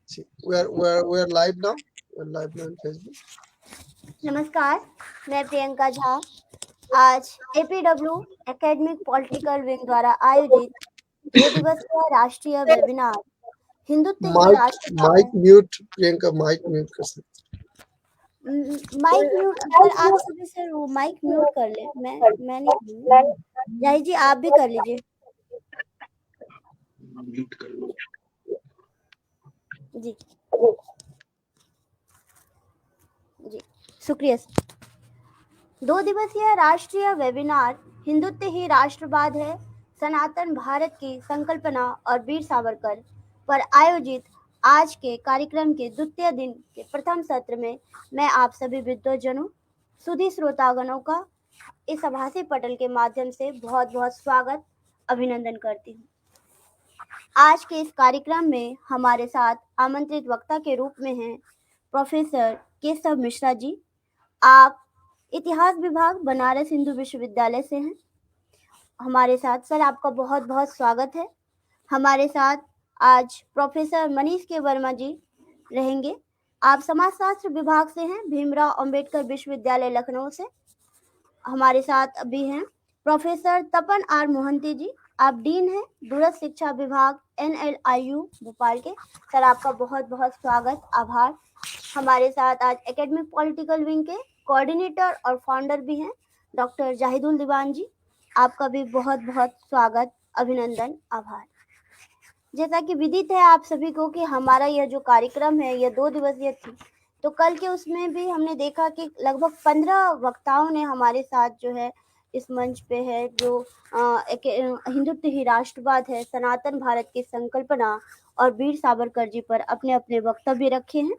See, we are live now. We're live now on Facebook. नमस्कार, मैं प्रियंका झा। आज APW academic political wing द्वारा आयोजित 2 दिवसीय राष्ट्रीय वेबिनार हिंदुत्व ही Mic राष्ट्रवाद mic mute Priyanka mic mute कर सकते माइक म्यूट अगर आप सभी से वो माइक म्यूट कर ले। मैं नहीं करूँगी। जाहिर जी आप भी कर लीजिए। म्यूट कर लो। जी जी शुक्रिया। 2 दिवसीय राष्ट्रीय वेबिनार हिंदुत्व ही राष्ट्रवाद है, सनातन भारत की संकल्पना और वीर सावरकर पर आयोजित आज के कार्यक्रम के द्वितीय दिन के प्रथम सत्र में मैं आप सभी विद्वजनों, सुधी श्रोतागणों का इस आभासी पटल के माध्यम से बहुत बहुत स्वागत अभिनंदन करती हूँ। आज के इस कार्यक्रम में हमारे साथ आमंत्रित वक्ता के रूप में हैं प्रोफेसर केशव मिश्रा जी। आप इतिहास विभाग बनारस हिंदू विश्वविद्यालय से हैं। हमारे साथ सर आपका बहुत बहुत स्वागत है। हमारे साथ आज प्रोफेसर मनीष के वर्मा जी रहेंगे। आप समाजशास्त्र विभाग से हैं, भीमराव अंबेडकर विश्वविद्यालय लखनऊ से। हमारे साथ अभी हैं प्रोफेसर तपन आर मोहंती जी। आप डीन हैं दूरस्थ शिक्षा विभाग NLIU भोपाल के। सर आपका बहुत बहुत स्वागत, आभार। हमारे साथ आज एकेडमिक पॉलिटिकल विंग के कोऑर्डिनेटर और फाउंडर भी हैं डॉक्टर जाहिदुल दीवान जी। आपका भी बहुत बहुत स्वागत, अभिनंदन, आभार। जैसा कि विदित है आप सभी को कि हमारा यह जो कार्यक्रम है यह 2 दिवसीय थी, तो कल के उसमें भी हमने देखा कि लगभग 15 वक्ताओं ने हमारे साथ जो है इस मंच पे है जो हिंदुत्व ही राष्ट्रवाद है, सनातन भारत की संकल्पना और वीर सावरकर जी पर अपने अपने वक्तव्य रखे हैं।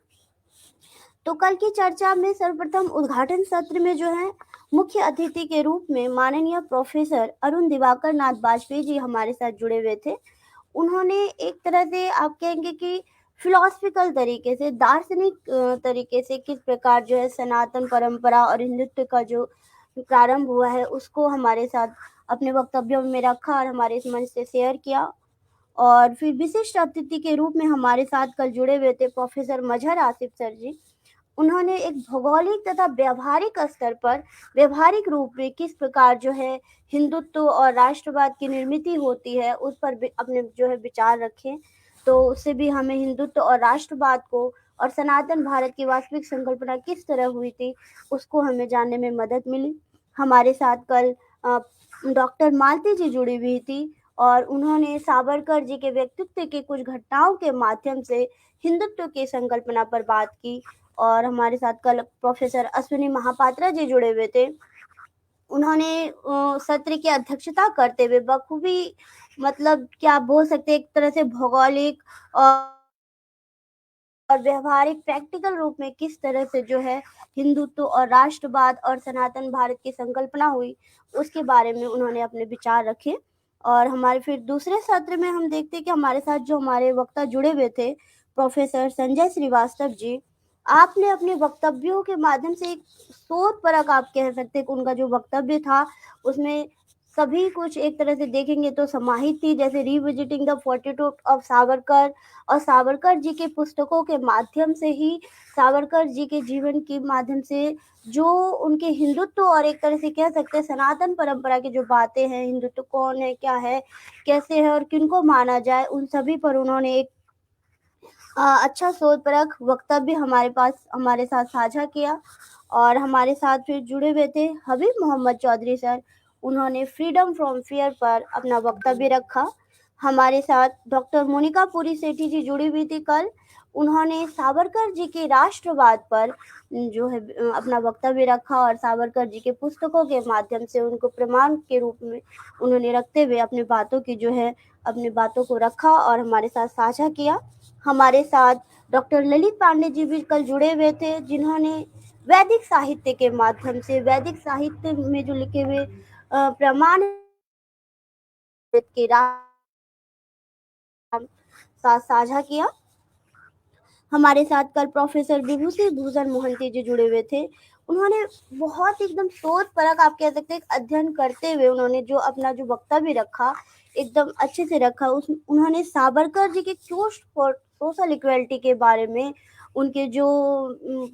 तो कल की चर्चा में सर्वप्रथम उद्घाटन सत्र में जो है मुख्य अतिथि के रूप में माननीय प्रोफेसर अरुण दिवाकर नाथ वाजपेयी जी हमारे साथ जुड़े हुए थे। उन्होंने एक तरह से आप कहेंगे कि फिलोसफिकल तरीके से, दार्शनिक तरीके से किस प्रकार जो है सनातन परंपरा और हिंदुत्व का जो प्रारंभ हुआ है उसको हमारे साथ अपने वक्तव्यों में रखा और हमारे इस मंच से शेयर किया। और फिर विशिष्ट अतिथि के रूप में हमारे साथ कल जुड़े हुए थे प्रोफेसर मजहर आसिफ सर जी। उन्होंने एक भौगोलिक तथा व्यावहारिक स्तर पर व्यवहारिक रूप में किस प्रकार जो है हिंदुत्व और राष्ट्रवाद की निर्मित होती है उस पर भी अपने जो है विचार रखे। तो उससे भी हमें हिंदुत्व और राष्ट्रवाद को और सनातन भारत की वास्तविक संकल्पना किस तरह हुई थी उसको हमें जानने में मदद मिली। हमारे साथ कल डॉक्टर मालती जी जुड़ी हुई थी और उन्होंने सावरकर जी के व्यक्तित्व के कुछ घटनाओं के माध्यम से हिंदुत्व की संकल्पना पर बात की। और हमारे साथ कल प्रोफेसर अश्विनी महापात्रा जी जुड़े हुए थे। उन्होंने सत्र की अध्यक्षता करते हुए बखूबी मतलब क्या बोल सकते एक तरह से भौगोलिक और व्यवहारिक प्रैक्टिकल रूप में किस तरह से जो है हिंदुत्व और राष्ट्रवाद और सनातन भारत की संकल्पना हुई उसके बारे में उन्होंने अपने विचार रखे। और हमारे फिर दूसरे सत्र में हम देखते हैं कि हमारे साथ जो हमारे वक्ता जुड़े हुए थे प्रोफेसर संजय श्रीवास्तव जी। आपने अपने वक्तव्यों के माध्यम से एक शोध परक आप कह सकते हैं कि उनका जो वक्तव्य था उसमें सभी कुछ एक तरह से देखेंगे तो समाहित थी, जैसे revisiting the fortitude of Savarkar और सावरकर जी के पुस्तकों के माध्यम से ही सावरकर जी के जीवन के माध्यम से जो उनके हिंदुत्व और एक तरह से कह सकते हैं सनातन परंपरा की जो बातें हैं, हिंदुत्व कौन है, क्या है, कैसे है और किनको माना जाए, उन सभी पर उन्होंने एक अच्छा शोधपरक वक्तव्य हमारे साथ साझा किया। और हमारे साथ फिर जुड़े हुए थे हबीब मोहम्मद चौधरी सर। उन्होंने फ्रीडम फ्रॉम फियर पर अपना वक्तव्य रखा। हमारे साथ डॉक्टर मोनिका पुरी सेठी जी जुड़ी हुई थी कल। उन्होंने सावरकर जी के राष्ट्रवाद पर जो है अपना वक्तव्य रखा और सावरकर जी के पुस्तकों के माध्यम से उनको प्रमाण के रूप में उन्होंने रखते हुए अपनी बातों को रखा और हमारे साथ साझा किया। हमारे साथ डॉक्टर ललित पांडे जी भी कल जुड़े हुए थे जिन्होंने वैदिक साहित्य के माध्यम से वैदिक साहित्य में जो लिखे हुए प्रमाण के साथ साझा किया। हमारे साथ कल प्रोफेसर विभूति भूषण मोहंती जी जुड़े हुए थे। उन्होंने बहुत एकदम शोध परक आप कह सकते हैं अध्ययन करते हुए उन्होंने जो अपना जो वक्तव्य रखा एकदम अच्छे से रखा। उन्होंने सावरकर जी के क्यों सोशल इक्वलिटी के बारे में, उनके जो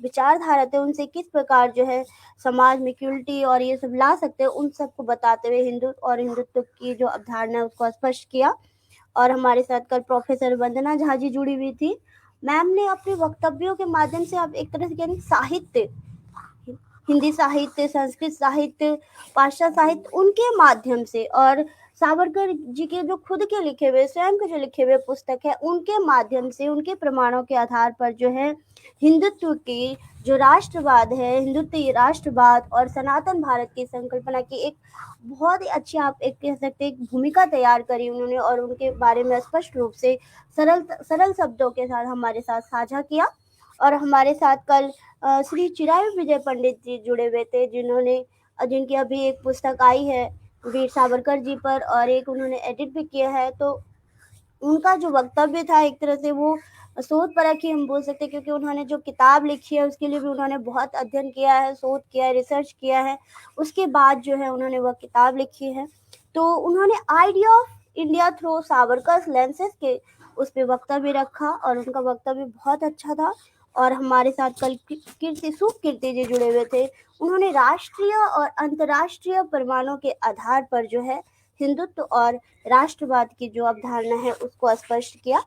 विचारधारा थे उनसे किस प्रकार जो है समाज में इक्वलिटी और ये सब ला सकते हैं, उन सबको बताते हुए हिंदू और हिंदुत्व की जो अवधारणा है उसको स्पष्ट किया। और हमारे साथ कल प्रोफेसर वंदना झा जी जुड़ी हुई थी। मैम ने अपने वक्तव्यों के माध्यम से आप एक तरह से यानी साहित्य, हिंदी साहित्य, संस्कृत साहित्य, पाश्चात्य साहित्य, उनके माध्यम से और सावरकर जी के जो खुद के लिखे हुए, स्वयं के जो लिखे हुए पुस्तक है, उनके माध्यम से, उनके प्रमाणों के आधार पर जो है हिंदुत्व की जो राष्ट्रवाद है, हिंदुत्व राष्ट्रवाद और सनातन भारत की संकल्पना की एक बहुत ही अच्छी, आप एक कह सकते हैं, एक भूमिका तैयार करी उन्होंने और उनके बारे में स्पष्ट रूप से सरल सरल शब्दों के साथ हमारे साथ साझा किया। और हमारे साथ कल श्री चिरायु विजय पंडित जी जुड़े हुए थे, जिन्होंने जिनकी अभी एक पुस्तक आई है वीर सावरकर जी पर और एक उन्होंने एडिट भी किया है। तो उनका जो वक्तव्य था एक तरह से वो शोध परख ही हम बोल सकते हैं, क्योंकि उन्होंने जो किताब लिखी है उसके लिए भी उन्होंने बहुत अध्ययन किया है, शोध किया है, रिसर्च किया है, उसके बाद जो है उन्होंने वह किताब लिखी है। तो उन्होंने idea of India through Savarkar lenses के उस पर वक्तव्य रखा और उनका वक्तव्य बहुत अच्छा था। और हमारे साथ कल कीर्ति सुकीर्ति जी जुड़े हुए थे। उन्होंने राष्ट्रीय और अंतर्राष्ट्रीय प्रमाणों के आधार पर जो है हिंदुत्व और राष्ट्रवाद की जो अवधारणा है उसको स्पष्ट किया।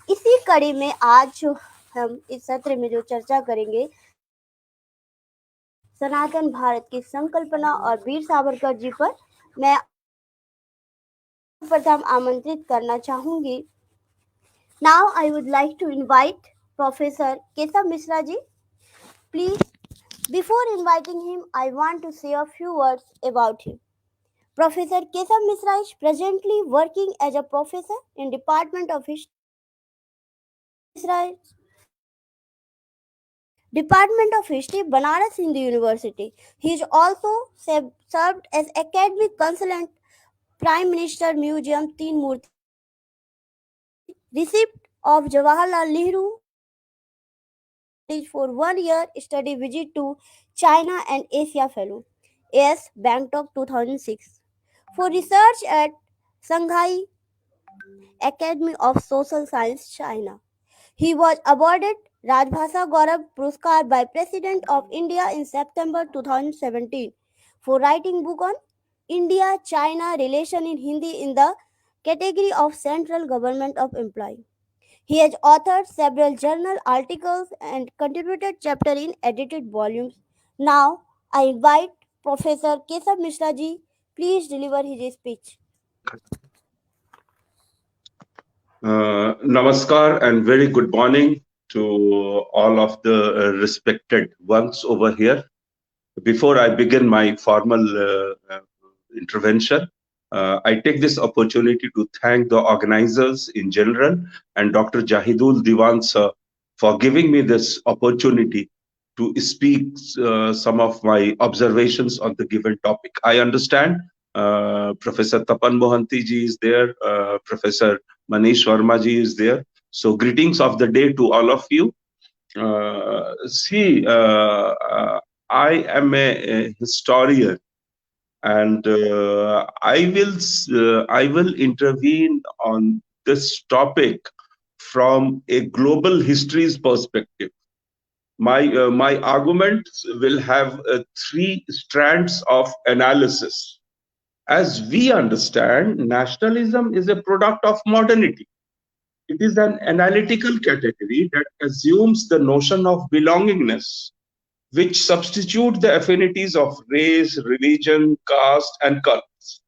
इसी कड़ी में आज जो हम इस सत्र में जो चर्चा करेंगे, सनातन भारत की संकल्पना और वीर सावरकर जी पर, मैं प्रथम आमंत्रित करना चाहूंगी। Now I would like to invite professor Keshav Mishra ji, please. Before inviting him, I want to say a few words about him. Professor Keshav Misra is presently working as a professor in Department of History, Banaras Hindu University. He is also served as academic consultant, Prime Minister Museum Teen Murti, receipt of Jawaharlal Nehru for 1 year study visit to China and Asia Fellow, AS Bangkok 2006, for research at Shanghai Academy of Social Science, China. He was awarded Rajbhasha Gaurav Puruskar by President of India in September 2017 for writing book on India-China relation in Hindi in the category of Central Government of Employee. He has authored several journal articles and contributed chapter in edited volumes. Now, I invite Professor Keshav Mishra ji, please deliver his speech. Namaskar and very good morning to all of the respected ones over here. Before I begin my formal intervention, I take this opportunity to thank the organizers in general and Dr. Jahidul Diwan sir for giving me this opportunity to speak some of my observations on the given topic. I understand Professor Tapan Mohanty ji is there, Professor Manish Verma ji is there. So greetings of the day to all of you. I am a historian, and I will intervene on this topic from a global history's perspective. My arguments will have three strands of analysis. As we understand, nationalism is a product of modernity. It is an analytical category that assumes the notion of belongingness, which substitute the affinities of race, religion, caste, and cults.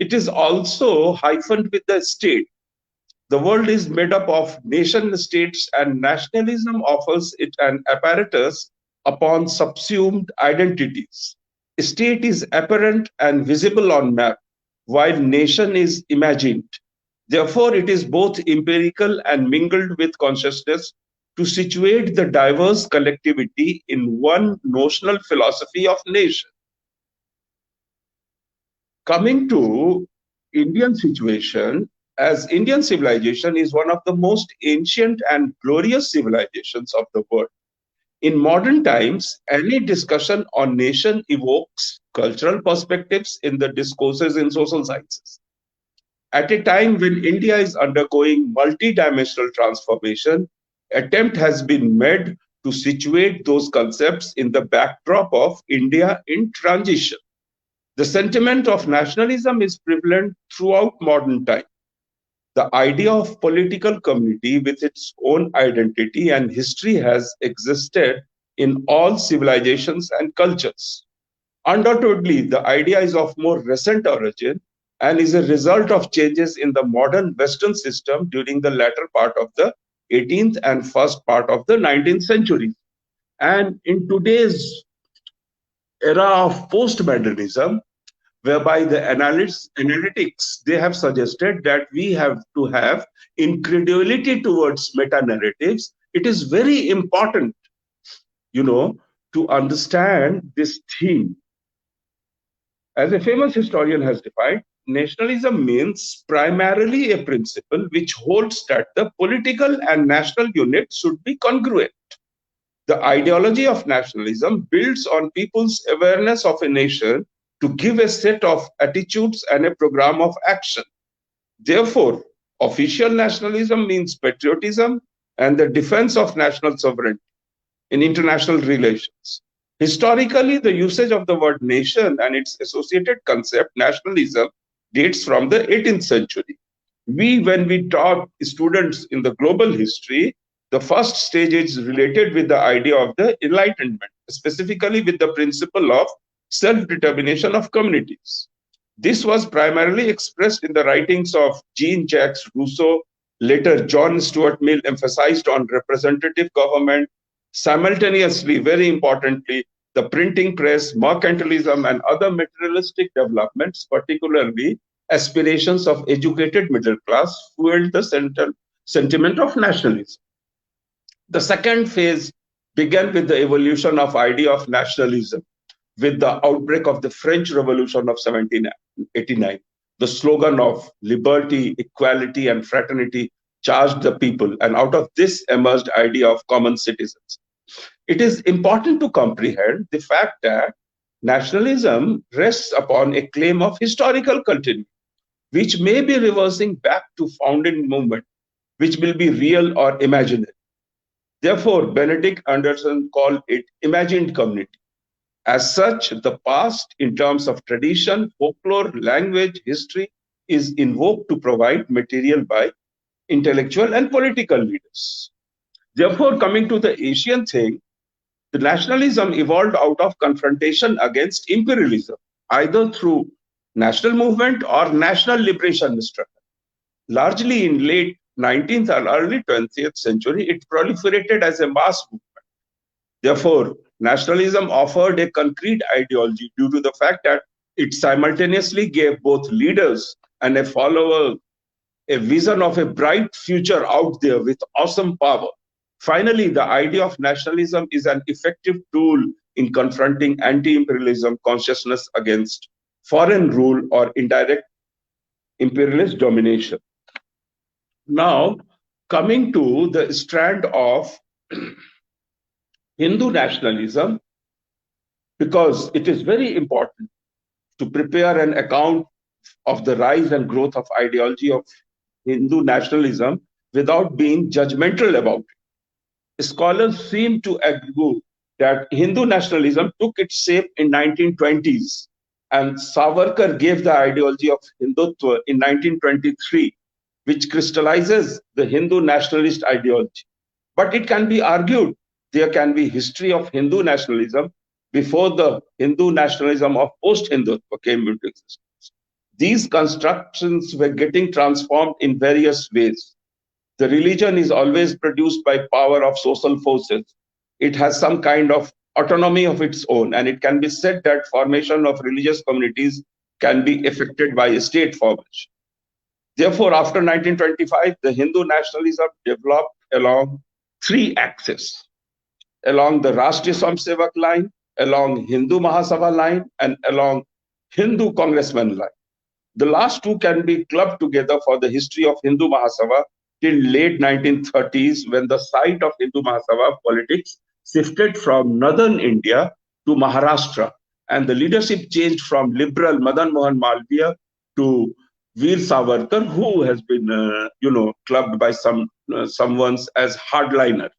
It is also hyphened with the state. The world is made up of nation states, and nationalism offers it an apparatus upon subsumed identities. State is apparent and visible on map, while nation is imagined. Therefore, it is both empirical and mingled with consciousness to situate the diverse collectivity in one notional philosophy of nation. Coming to Indian situation, as Indian civilization is one of the most ancient and glorious civilizations of the world. In modern times, any discussion on nation evokes cultural perspectives in the discourses in social sciences. At a time when India is undergoing multidimensional transformation, attempt has been made to situate those concepts in the backdrop of India in transition. The sentiment of nationalism is prevalent throughout modern time. The idea of political community with its own identity and history has existed in all civilizations and cultures. Undoubtedly, the idea is of more recent origin and is a result of changes in the modern Western system during the latter part of the 18th and first part of the 19th century. And in today's era of postmodernism, whereby the analytics they have suggested that we have to have incredulity towards meta narratives, it is very important, you know, to understand this theme. As a famous historian has defined, nationalism means primarily a principle which holds that the political and national units should be congruent. The ideology of nationalism builds on people's awareness of a nation to give a set of attitudes and a program of action. Therefore, official nationalism means patriotism and the defense of national sovereignty in international relations. Historically, the usage of the word nation and its associated concept, nationalism, dates from the 18th century. When we taught students in the global history, the first stage is related with the idea of the Enlightenment, specifically with the principle of self-determination of communities. This was primarily expressed in the writings of Jean-Jacques Rousseau. Later, John Stuart Mill emphasized on representative government. Simultaneously, very importantly, the printing press, mercantilism, and other materialistic developments, particularly aspirations of educated middle class, fueled the sentiment of nationalism. The second phase began with the evolution of idea of nationalism with the outbreak of the French Revolution of 1789. The slogan of liberty, equality, and fraternity charged the people, and out of this emerged idea of common citizens. It is important to comprehend the fact that nationalism rests upon a claim of historical continuity, which may be reversing back to founding movement, which will be real or imaginary. Therefore, Benedict Anderson called it imagined community. As such, the past, in terms of tradition, folklore, language, history, is invoked to provide material by intellectual and political leaders. Therefore, coming to the Asian thing, the nationalism evolved out of confrontation against imperialism, either through national movement or national liberation struggle. Largely in late 19th and early 20th century, it proliferated as a mass movement. Therefore, nationalism offered a concrete ideology due to the fact that it simultaneously gave both leaders and a follower a vision of a bright future out there with awesome power. Finally, the idea of nationalism is an effective tool in confronting anti-imperialism consciousness against foreign rule or indirect imperialist domination. Now, coming to the strand of Hindu nationalism, because it is very important to prepare an account of the rise and growth of ideology of Hindu nationalism without being judgmental about it. Scholars seem to agree that Hindu nationalism took its shape in 1920s, and Savarkar gave the ideology of Hindutva in 1923, which crystallizes the Hindu nationalist ideology. But it can be argued there can be history of Hindu nationalism before the Hindu nationalism of post-Hindutva came into existence. These constructions were getting transformed in various ways. The religion is always produced by power of social forces. It has some kind of autonomy of its own, and it can be said that formation of religious communities can be affected by a state formation. Therefore, after 1925, the Hindu nationalism developed along three axes: along the Rashtriya Swayamsevak line, along Hindu Mahasabha line, and along Hindu Congressman line. The last two can be clubbed together for the history of Hindu Mahasabha till late 1930s, when the site of Hindu Mahasabha politics shifted from northern India to Maharashtra, and the leadership changed from liberal Madan Mohan Malviya to Veer Savarkar, who has been, clubbed by someone's as hardliner.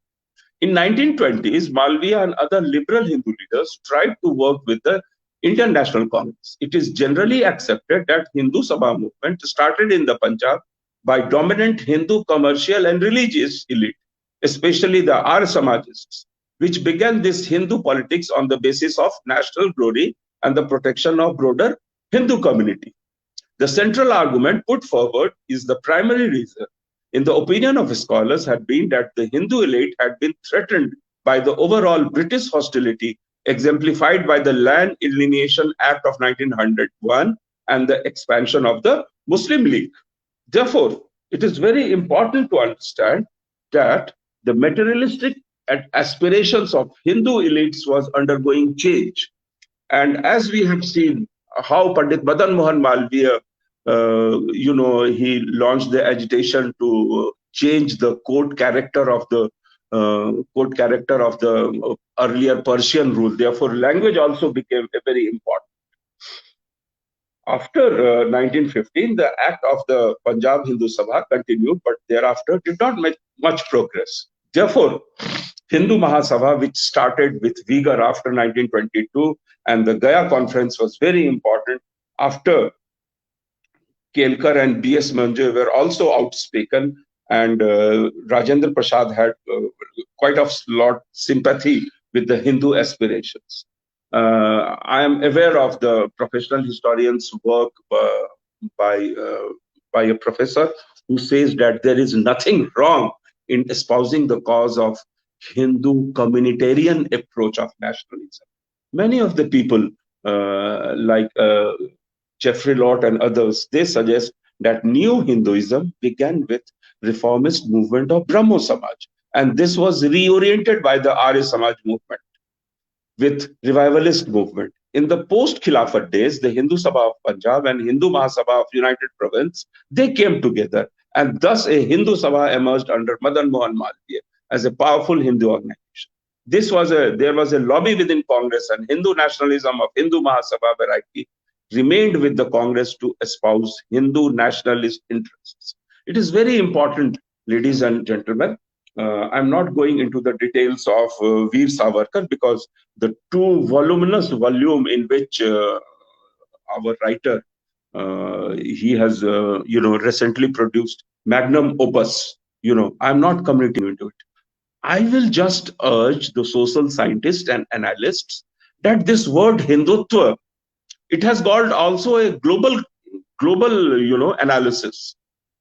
In 1920s, Malviya and other liberal Hindu leaders tried to work with the Indian National Congress. It is generally accepted that Hindu Sabha movement started in the Punjab by dominant Hindu commercial and religious elite, especially the Arya Samajists, which began this Hindu politics on the basis of national glory and the protection of broader Hindu community. The central argument put forward is the primary reason, in the opinion of scholars, had been that the Hindu elite had been threatened by the overall British hostility exemplified by the Land Alienation Act of 1901 and the expansion of the Muslim League. Therefore, it is very important to understand that the materialistic aspirations of Hindu elites was undergoing change. And as we have seen how Pandit Madan Mohan Malviya, he launched the agitation to change the code character of the earlier Persian rule. Therefore, language also became very important. After 1915, the act of the Punjab Hindu Sabha continued, but thereafter did not make much progress. Therefore, Hindu Mahasabha, which started with vigor after 1922, and the Gaya conference was very important after Kelkar and B.S. Manje were also outspoken, and Rajendra Prasad had quite a lot sympathy with the Hindu aspirations. I am aware of the professional historian's work by a professor who says that there is nothing wrong in espousing the cause of Hindu communitarian approach of nationalism. Many of the people, like Jeffrey Lott and others, they suggest that new Hinduism began with reformist movement of Brahmo Samaj, and this was reoriented by the Arya Samaj movement with revivalist movement. In the post-Khilafat days, the Hindu Sabha of Punjab and Hindu Mahasabha of United Province, they came together, and thus a Hindu Sabha emerged under Madan Mohan Malviya as a powerful Hindu organization. There was a lobby within Congress, and Hindu nationalism of Hindu Mahasabha variety remained with the Congress to espouse Hindu nationalist interests. It is very important, ladies and gentlemen. I'm not going into the details of Veer Savarkar because the two voluminous volume in which our writer he has recently produced magnum opus. I'm not committing into it. I will just urge the social scientists and analysts that this word Hindutva, it has got also a global analysis.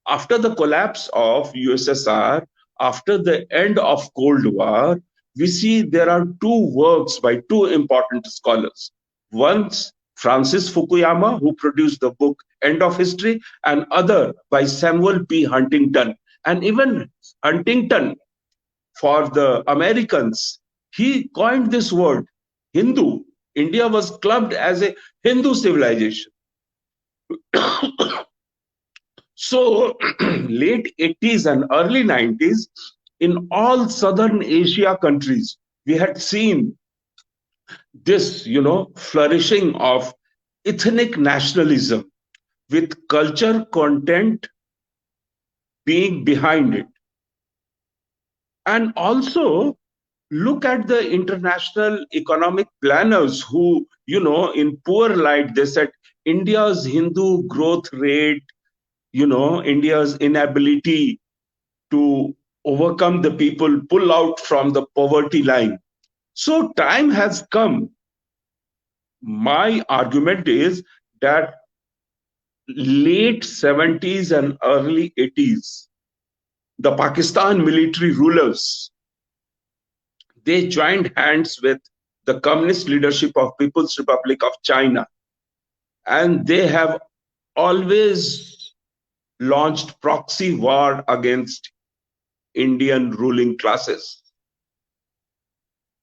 After the collapse of USSR, after the end of Cold War, we see there are two works by two important scholars. One's Francis Fukuyama, who produced the book End of History, and other by Samuel P. Huntington. And even Huntington, for the Americans, he coined this word, Hindu. India was clubbed as a Hindu civilization. So, late 80s and early 90s, in all Southern Asia countries, we had seen this, flourishing of ethnic nationalism with culture content being behind it. And also, look at the international economic planners who, in poor light, they said India's Hindu growth rate, India's inability to overcome the people, pull out from the poverty line. So time has come. My argument is that late 70s and early 80s, the Pakistan military rulers, they joined hands with the communist leadership of People's Republic of China, and they have always launched proxy war against Indian ruling classes.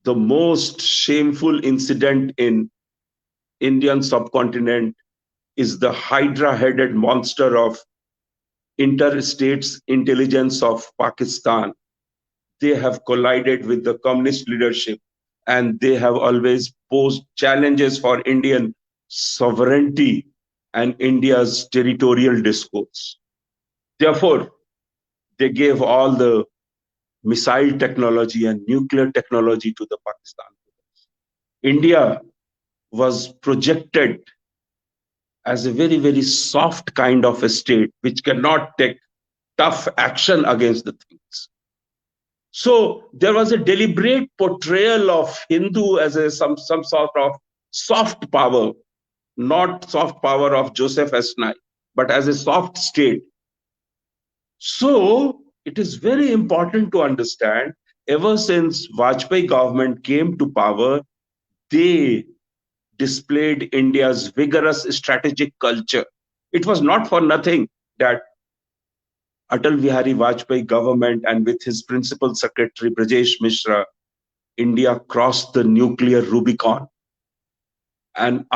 The most shameful incident in Indian subcontinent is the hydra-headed monster of interstates intelligence of Pakistan. They have collided with the communist leadership, and they have always posed challenges for Indian sovereignty and India's territorial discourse. Therefore, they gave all the missile technology and nuclear technology to the Pakistan. India was projected as a very, very soft kind of a state which cannot take tough action against the things. So there was a deliberate portrayal of Hindu as some sort of soft power, not soft power of Joseph S. Nye, but as a soft state. So it is very important to understand, ever since Vajpayee government came to power, they displayed India's vigorous strategic culture. It was not for nothing that Atal Bihari Vajpayee government and with his principal secretary Brajesh Mishra, India crossed the nuclear Rubicon. And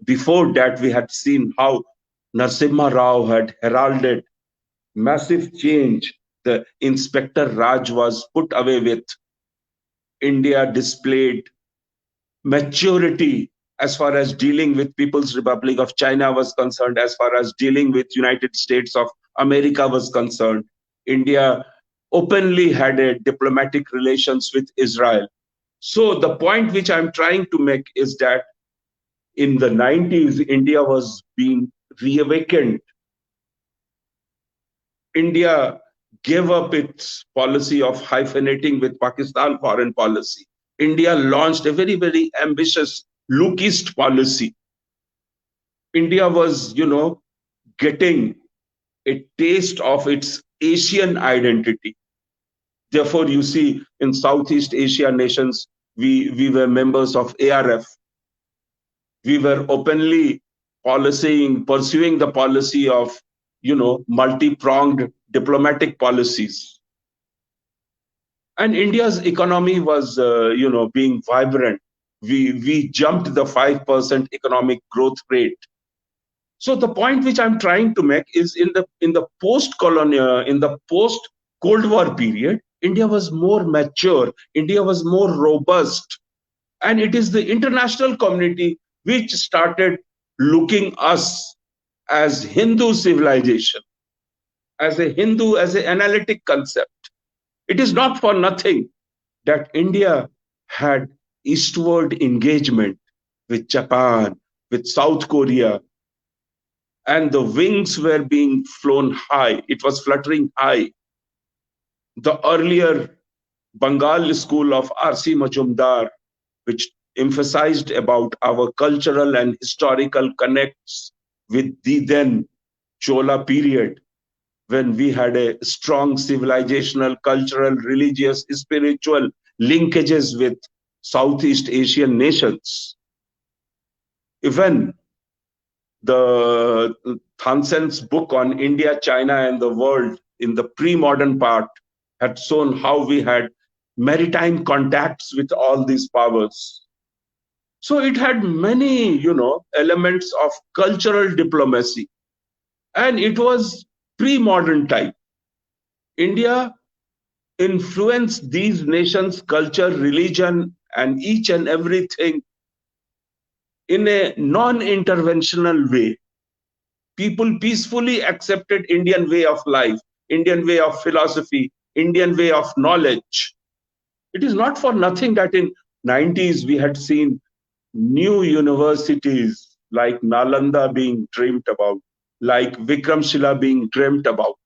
before that, we had seen how Narasimha Rao had heralded massive change. The Inspector Raj was put away with. India displayed maturity as far as dealing with People's Republic of China was concerned, as far as dealing with United States of America was concerned. India openly had a diplomatic relations with Israel. So the point which I'm trying to make is that in the 90s, India was being reawakened. India gave up its policy of hyphenating with Pakistan foreign policy. India launched a very, very ambitious Lookist policy. India was, getting a taste of its Asian identity. Therefore, you see, in Southeast Asia nations, we were members of ARF. We were openly pursuing the policy of, multi-pronged diplomatic policies. And India's economy was, being vibrant. We jumped the 5% economic growth rate. So the point which I'm trying to make is in the post-colonial, in the post-Cold War period, India was more mature, India was more robust. And it is the international community which started looking us as Hindu civilization, as a Hindu, as an analytic concept. It is not for nothing that India had eastward engagement with Japan, with South Korea, and the wings were being flown high. It was fluttering high. The earlier Bengal school of R.C. Majumdar, which emphasized about our cultural and historical connects with the then Chola period, when we had a strong civilizational, cultural, religious, spiritual linkages with Southeast Asian nations. Even the Thansen's book on India, China, and the world in the pre-modern part had shown how we had maritime contacts with all these powers. So it had many, elements of cultural diplomacy. And it was pre-modern type. India influenced these nations' culture, religion, and each and everything in a non-interventional way. People peacefully accepted Indian way of life, Indian way of philosophy, Indian way of knowledge. It is not for nothing that in 90s we had seen new universities like Nalanda being dreamed about, like Vikramshila being dreamt about.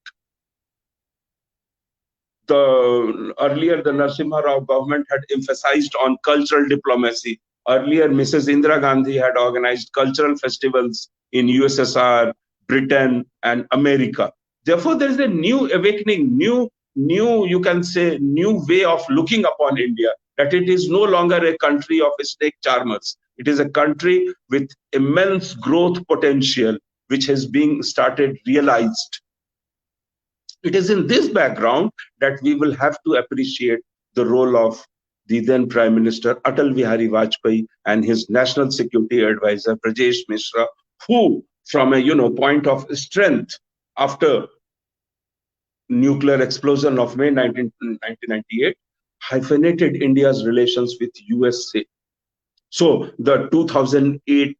Earlier, the Narasimha Rao government had emphasized on cultural diplomacy. Earlier, Mrs. Indira Gandhi had organized cultural festivals in USSR, Britain, and America. Therefore, there is a new awakening, new, you can say, new way of looking upon India, that it is no longer a country of snake charmers. It is a country with immense growth potential, which has been started realized. It is in this background that we will have to appreciate the role of the then Prime Minister Atal Bihari Vajpayee and his National Security Advisor Brajesh Mishra, who, from a point of strength after nuclear explosion of May 1998, hyphenated India's relations with USA. So the 2008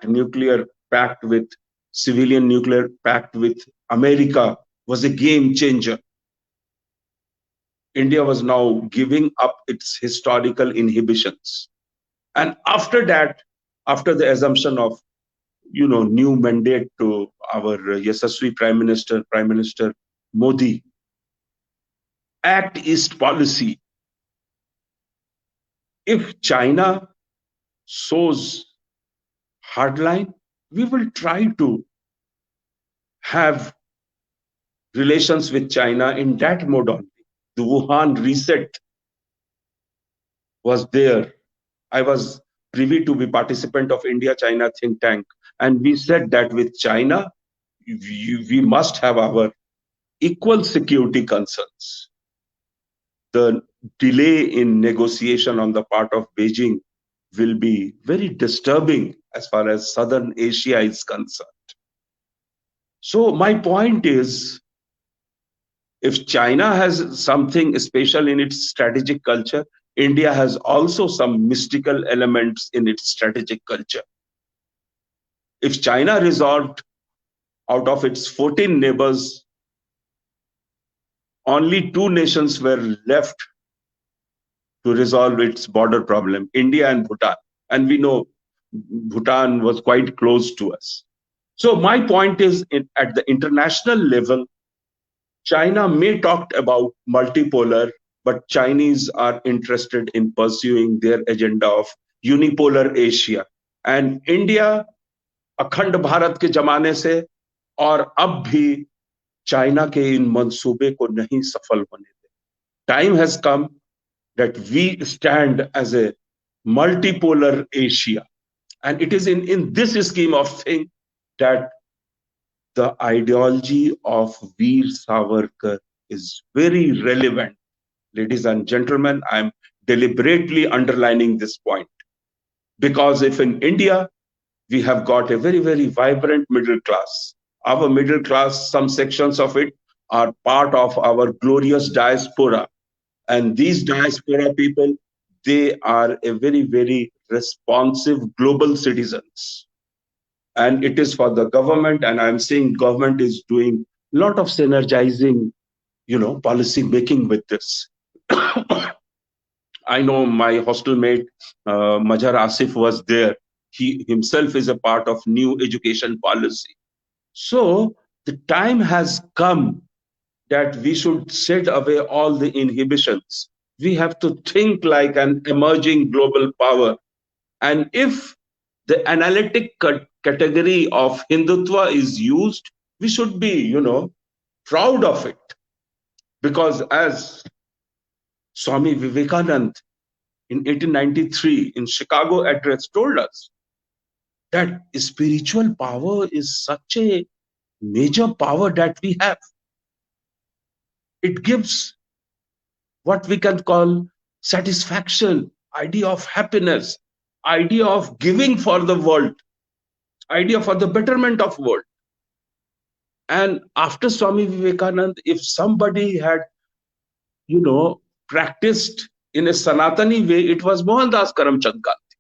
Nuclear Pact with civilian nuclear pact with America was a game changer. India was now giving up its historical inhibitions. And after that, after the assumption of new mandate to our Yashasvi Prime Minister Modi, Act East policy. If China shows hardline, we will try to have relations with China in that mode only. The Wuhan reset was there. I was privy to be participant of India-China think tank, and we said that with China, we must have our equal security concerns. The delay in negotiation on the part of Beijing will be very disturbing as far as Southern Asia is concerned. So my point is, if China has something special in its strategic culture, India has also some mystical elements in its strategic culture. If China resolved out of its 14 neighbors, only 2 nations were left to resolve its border problem, India and Bhutan. And we know Bhutan was quite close to us. So my point is, at the international level, China may talk about multipolar, but Chinese are interested in pursuing their agenda of unipolar Asia. And India, अखंड भारत के जमाने से और अब भी China के इन मंसूबे को नहीं सफल होने दे. Time has come that we stand as a multipolar Asia. And it is in this scheme of things that the ideology of Veer Savarkar is very relevant. Ladies and gentlemen, I'm deliberately underlining this point. Because if in India, we have got a very, very vibrant middle class, our middle class, some sections of it are part of our glorious diaspora. And these diaspora people, they are a very, very responsive global citizens. And it is for the government, and I'm saying government is doing a lot of synergizing, policy making with this. I know my hostel mate, Majhar Asif, was there. He himself is a part of new education policy. So the time has come that we should set away all the inhibitions. We have to think like an emerging global power. And if the analytic category of Hindutva is used, we should be, proud of it. Because as Swami Vivekananda in 1893 in Chicago address told us, that spiritual power is such a major power that we have. It gives what we can call satisfaction, idea of happiness, idea of giving for the world, idea for the betterment of world. And after Swami Vivekananda, if somebody had, practiced in a Sanatani way, it was Mohandas Karamchand Gandhi.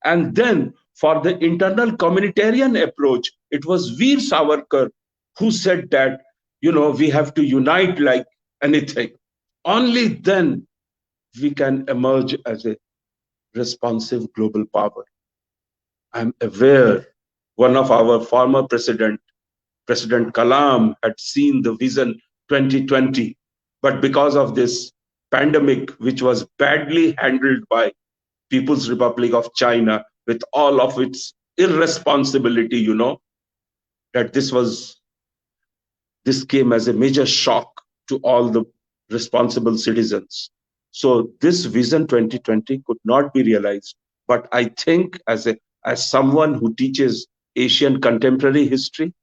And then for the internal communitarian approach, it was Veer Savarkar who said that, we have to unite like anything. Only then we can emerge as a responsive global power. I'm aware one of our former President Kalam, had seen the vision 2020, but because of this pandemic, which was badly handled by People's Republic of China with all of its irresponsibility, that this came as a major shock to all the responsible citizens. So this vision 2020 could not be realized. But I think as someone who teaches Asian contemporary history,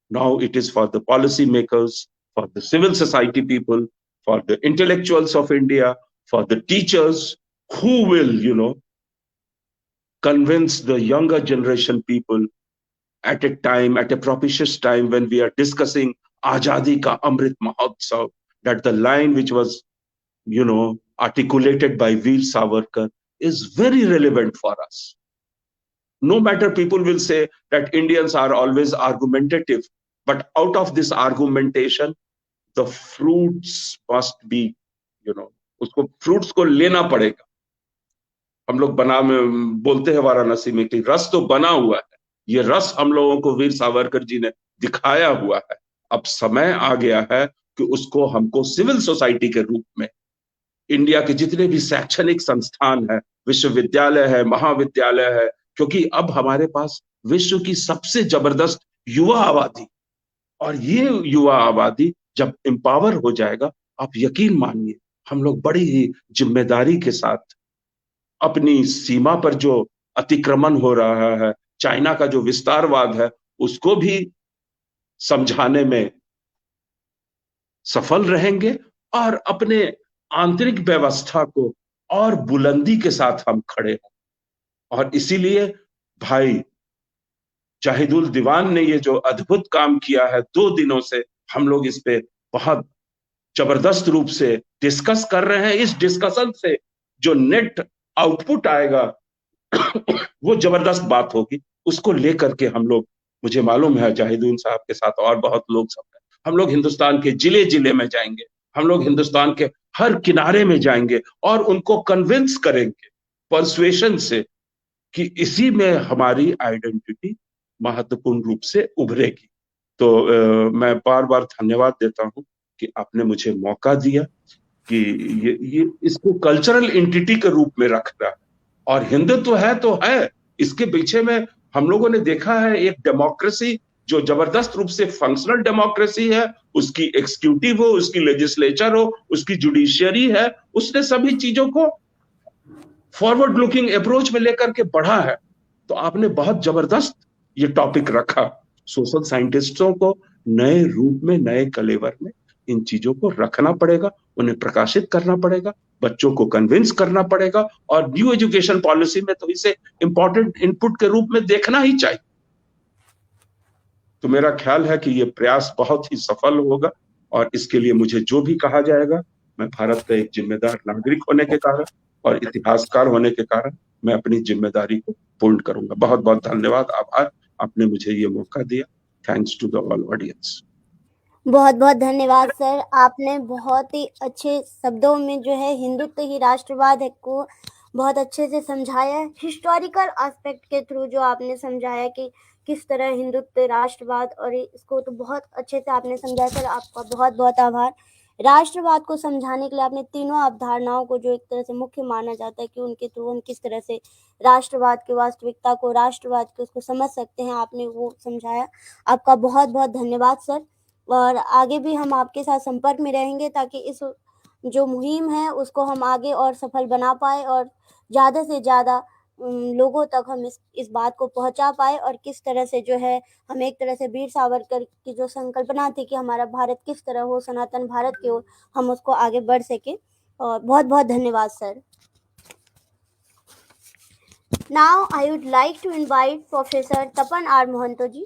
now it is for the policymakers, for the civil society people, for the intellectuals of India, for the teachers who will, convince the younger generation people at a propitious time when we are discussing Azadi Ka Amrit Mahotsav, that the line which was, articulated by Veer Savarkar is very relevant for us. No matter people will say that Indians are always argumentative, but out of this argumentation, the fruits must be, उसको fruits को लेना पड़ेगा. हम लोग बोलते हैं वाराणसी में कि रस तो बना हुआ है. ये रस हम लोगों को वीर सावरकर जी ने दिखाया हुआ है. अब समय आ गया है कि उसको हमको सिविल सोसाइटी के रूप में, इंडिया के जितने भी शैक्षणिक संस्थान है, विश्वविद्यालय है, महाविद्यालय है, क्योंकि अब हमारे पास विश्व की सबसे जबरदस्त युवा आबादी, और ये युवा आबादी जब एम्पावर हो जाएगा, आप यकीन मानिए हम लोग बड़ी ही जिम्मेदारी के साथ अपनी सीमा पर जो अतिक्रमण हो रहा है, चाइना का जो विस्तारवाद है, उसको भी समझाने में सफल रहेंगे और अपने आंतरिक व्यवस्था को और बुलंदी के साथ हम खड़े हैं. और इसीलिए भाई जाहिदुल दीवान ने ये जो अद्भुत काम किया है, 2 दिनों से हम लोग इस पे बहुत जबरदस्त रूप से डिस्कस कर रहे हैं. इस डिस्कशन से जो नेट आउटपुट आएगा वो जबरदस्त बात होगी. उसको लेकर के हम लोग, मुझे मालूम है जाहिदुल साहब के साथ और बहुत लोग सब हैं, हम लोग हिंदुस्तान के जिले जिले में जाएंगे, हम लोग हिंदुस्तान के हर किनारे में जाएंगे और उनको कन्विंस करेंगे परसुएशन से कि इसी में हमारी आइडेंटिटी महत्वपूर्ण रूप से उभरेगी. तो मैं बार बार धन्यवाद देता हूं कि आपने मुझे मौका दिया कि ये इसको कल्चरल एंटिटी के रूप में रखना है. और हिंदुत्व है तो है, इसके पीछे में हम लोगों ने देखा है एक डेमोक्रेसी जो जबरदस्त रूप से फंक्शनल डेमोक्रेसी है, उसकी एग्जीक्यूटिव हो, उसकी लेजिस्लेचर हो, उसकी जुडिशियरी है, उसने सभी चीजों को फॉरवर्ड लुकिंग अप्रोच में लेकर के बढ़ा है. तो आपने बहुत जबरदस्त ये टॉपिक रखा. सोशल साइंटिस्टों को नए रूप में, नए कलेवर में इन चीजों को रखना पड़ेगा, उन्हें प्रकाशित करना पड़ेगा, बच्चों को कन्विंस करना पड़ेगा, और न्यू एजुकेशन पॉलिसी में तो इसे इंपॉर्टेंट इनपुट के रूप में देखना ही चाहिए. तो मेरा ख्याल है कि ये प्रयास बहुत ही सफल होगा, और इसके लिए मुझे जो भी कहा जाएगा, मैं भारत का एक जिम्मेदार नागरिक होने के कारण और इतिहासकार होने के कारण मैं अपनी जिम्मेदारी को पूर्ण करूंगा. बहुत बहुत धन्यवाद, आभार, आपने मुझे ये मौका दिया. Thanks to the all audience. बहुत बहुत धन्यवाद सर. आपने बहुत ही अच्छे शब्दों में जो है हिंदुत्व ही राष्ट्रवाद है को बहुत अच्छे से समझाया है. हिस्टोरिकल एस्पेक्ट के थ्रू जो आपने समझाया कि किस तरह हिंदुत्व राष्ट्रवाद, और इसको तो बहुत अच्छे से आपने समझाया सर. आपका बहुत बहुत आभार. राष्ट्रवाद को समझाने के लिए आपने तीनों अवधारणाओं को जो एक तरह से मुख्य माना जाता है कि उनके थ्रू हम किस तरह से राष्ट्रवाद की वास्तविकता को, राष्ट्रवाद को उसको समझ सकते हैं, आपने वो समझाया. आपका बहुत बहुत धन्यवाद सर. और आगे भी हम आपके साथ संपर्क में रहेंगे ताकि इस जो मुहिम है उसको हम आगे और सफल बना पाए और ज़्यादा से ज़्यादा लोगों तक हम इस बात को पहुंचा पाए, और किस तरह से जो है हम एक तरह से वीर सावरकर की जो संकल्पना थी कि हमारा भारत किस तरह हो, सनातन भारत की ओर, हम उसको आगे बढ़ सके. और बहुत बहुत धन्यवाद sir. Now I would like to invite Professor Tapan R. Mohanto ji.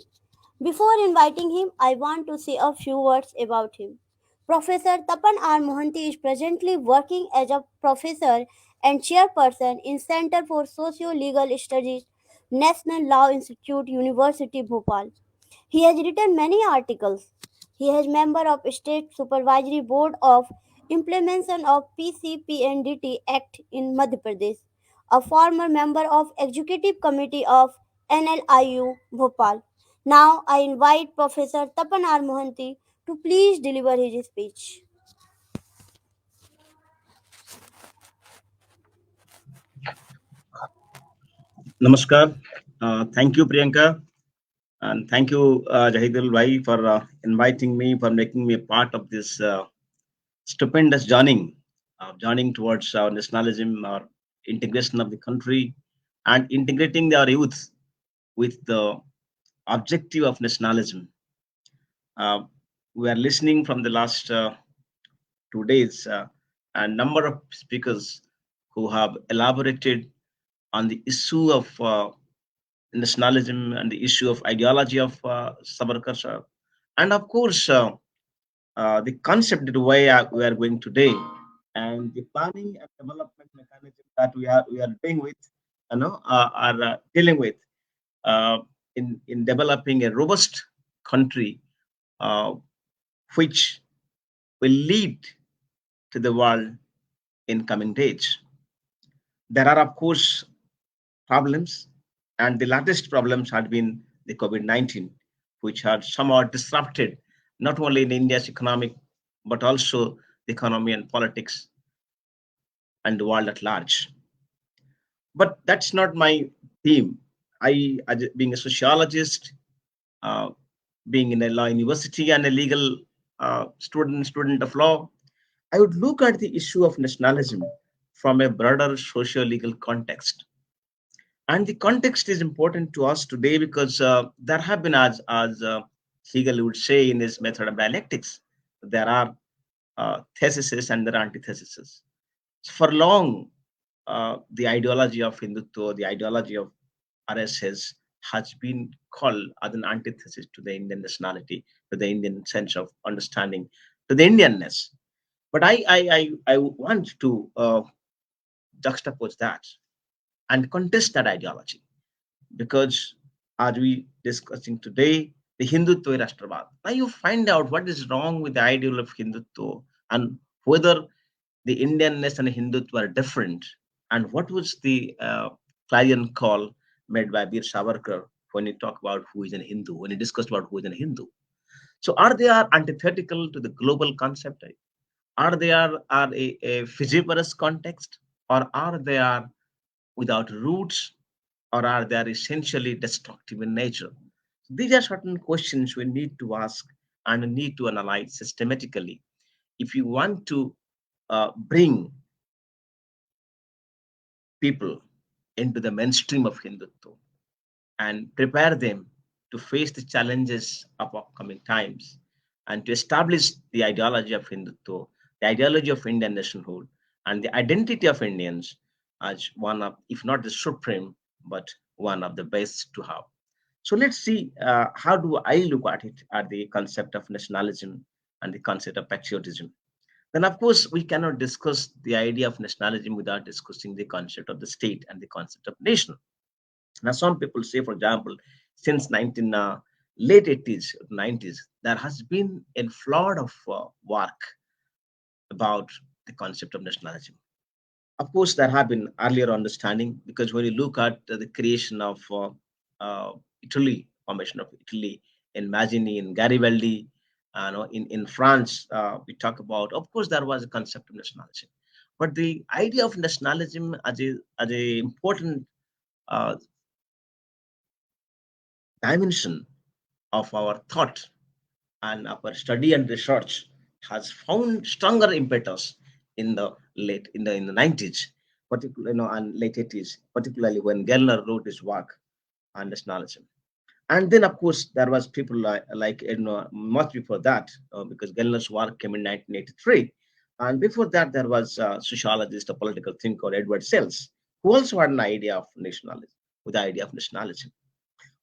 Before inviting him, I want to say a few words about him. Professor Tapan R. Mohanty is presently working as a professor and chairperson in Center for Socio-Legal Studies, National Law Institute, University Bhopal. He has written many articles. He is member of State Supervisory Board of Implementation of PCPNDT Act in Madhya Pradesh, a former member of Executive Committee of NLIU Bhopal. Now I invite Professor Tapan R. Mohanty to please deliver his speech. Namaskar. Thank you, Priyanka. And thank you, Jahidul Bhai, for inviting me, for making me a part of this stupendous journeying towards our nationalism, our integration of the country, and integrating our youth with the objective of nationalism. We are listening from the last 2 days a number of speakers who have elaborated on the issue of nationalism and the issue of ideology of Savarkar sir, and of course the concept, the way we are going today, and the planning and development mechanism that we are doing with, are dealing with. uh, in developing a robust country, uh, which will lead to the world in coming days. There are, of course, problems, and the latest problems had been the COVID-19, which had somewhat disrupted not only in India's economic, but also the economy and politics and the world at large. But that's not my theme. Being a sociologist, uh, being in a law university and a legal student of law, I would look at the issue of nationalism from a broader socio-legal context. And the context is important to us today because there have been, as Hegel would say in his method of dialectics, there are theses and there are antitheses. For long, the ideology of Hindutva, the ideology of RSS has been called as an antithesis to the Indian nationality, to the Indian sense of understanding, to the Indianness. But I want to juxtapose that and contest that ideology because, as we discussing today, the Hindutva Rashtravad. Now you find out what is wrong with the ideal of Hindutva and whether the Indianness and Hindutva are different, and what was the clarion call made by Bir Savarkar when he talked about who is an Hindu, when he discussed about who is a Hindu. So are they are antithetical to the global concept? Are they are a Fijiparous context, or are they are without roots, or are they essentially destructive in nature? These are certain questions we need to ask and need to analyze systematically if you want to bring people into the mainstream of Hindutva and prepare them to face the challenges of upcoming times and to establish the ideology of Hindutva, the ideology of Indian nationhood, and the identity of Indians as one of, if not the supreme, but one of the best to have. So let's see how do I look at it, at the concept of nationalism and the concept of patriotism. Then, of course, we cannot discuss the idea of nationalism without discussing the concept of the state and the concept of nation. Now, some people say, for example, since 19 late 80s, 90s, there has been a flood of work about the concept of nationalism. Of course, there have been earlier understanding because when you look at the creation of Italy, formation of Italy in Mazzini, in Garibaldi, in France, we talk about, of course, there was a concept of nationalism. But the idea of nationalism as a important uh, dimension of our thought and our study and research has found stronger impetus in the 90s, particularly and late 80s, particularly when Gellner wrote his work on nationalism. And then, of course, there was people like much before that, because Gellner's work came in 1983, and before that there was a sociologist, a political thinker, Edward Sells, who also had an idea of nationalism, with the idea of nationalism.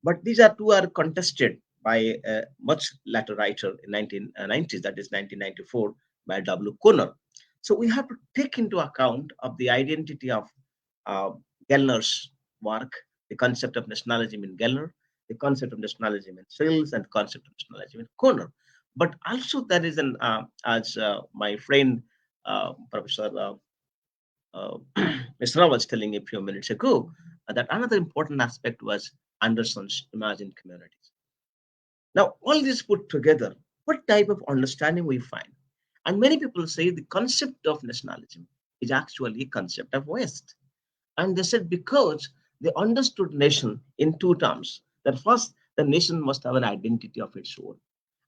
But these are two are contested by a much later writer in 1990s, that is 1994, by W. Conner. So we have to take into account of the identity of uh, Gellner's work, the concept of nationalism in Gellner, the concept of nationalism in Sills, and concept of nationalism in Conner. But also there is an, as my friend Professor Mr. was telling a few minutes ago, that another important aspect was Anderson's imagined communities. Now, all this put together, what type of understanding we find? And many people say the concept of nationalism is actually a concept of West. And they said because they understood nation in two terms. That first, the nation must have an identity of its own.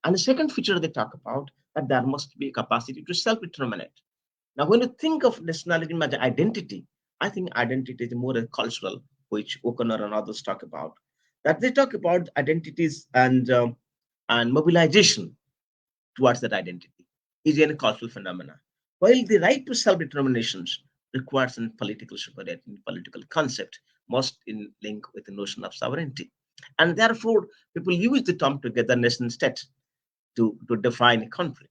And the second feature they talk about, that there must be a capacity to self-determinate. Now, when you think of nationalism as an identity, I think identity is more a cultural, which O'Connor and others talk about. That they talk about identities and mobilization towards that identity is a cultural phenomena. While the right to self-determination requires a political superiority, political concept, most in link with the notion of sovereignty. And therefore, people use the term together nation state to define a country.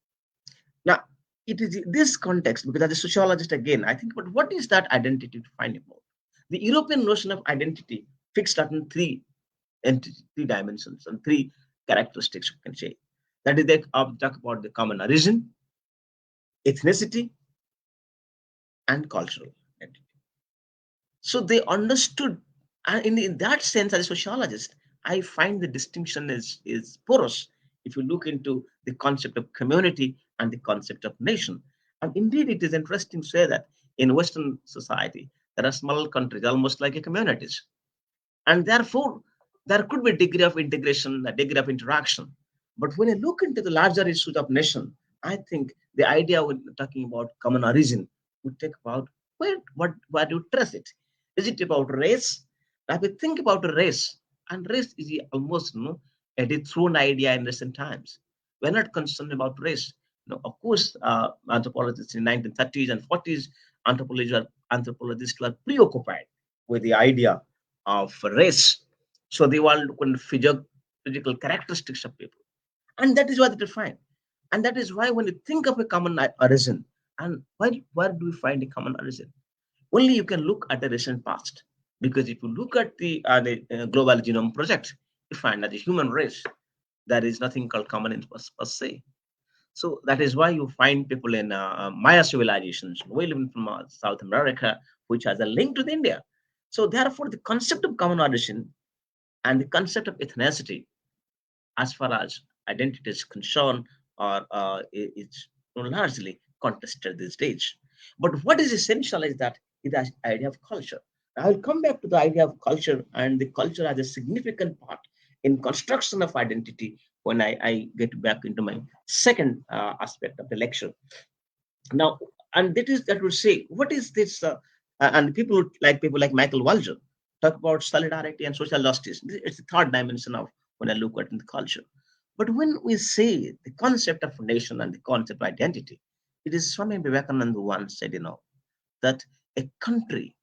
Now, it is this context, because as a sociologist again, I think, but what is that identity definable? The European notion of identity fixed on three entity, three dimensions, and three characteristics, you can say. That is, they talk about the common origin, ethnicity, and cultural identity. So they understood, and in that sense, as a sociologist, I find the distinction is porous if you look into the concept of community and the concept of nation. And indeed, it is interesting to say that in Western society, there are small countries almost like a communities, and therefore there could be a degree of integration, a degree of interaction. But when I look into the larger issues of nation, I think the idea when talking about common origin would take about where do you trace it? Is it about race? Now, if we think about a race, and race is almost a dethroned idea in recent times. We're not concerned about race. Of course, anthropologists in 1930s and 40s, anthropologists were preoccupied with the idea of race. So they want to physical characteristics of people. And that is what they define. And that is why when you think of a common origin, and where do we find a common origin? Only you can look at the recent past. Because if you look at the Global Genome Project, you find that the human race, there is nothing called common in per se. So that is why you find people in Maya civilizations, we live from South America, which has a link to the India. So therefore, the concept of common origin and the concept of ethnicity, as far as identity is concerned, are it's largely contested these days. But what is essential is that it has idea of culture. I will come back to the idea of culture, and the culture has a significant part in construction of identity when I get back into my second aspect of the lecture. Now, and that would say, what is this? And people like Michael Walzer talk about solidarity and social justice. It's the third dimension of when I look at the culture. But when we say the concept of nation and the concept of identity, it is Swami Vivekananda once said, that a country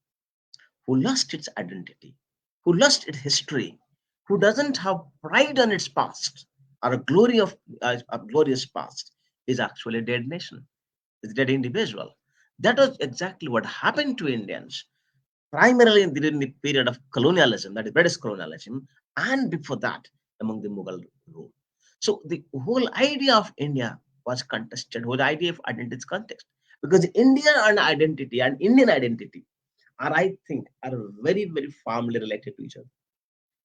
who lost its identity, who lost its history, who doesn't have pride on its past or a glorious past, is actually a dead nation, is a dead individual. That was exactly what happened to Indians, primarily during the period of colonialism, that is British colonialism, and before that, among the Mughal rule. So the whole idea of India was contested, whole idea of identity is context. Because India and identity and Indian identity are, I think, are very, very firmly related to each other.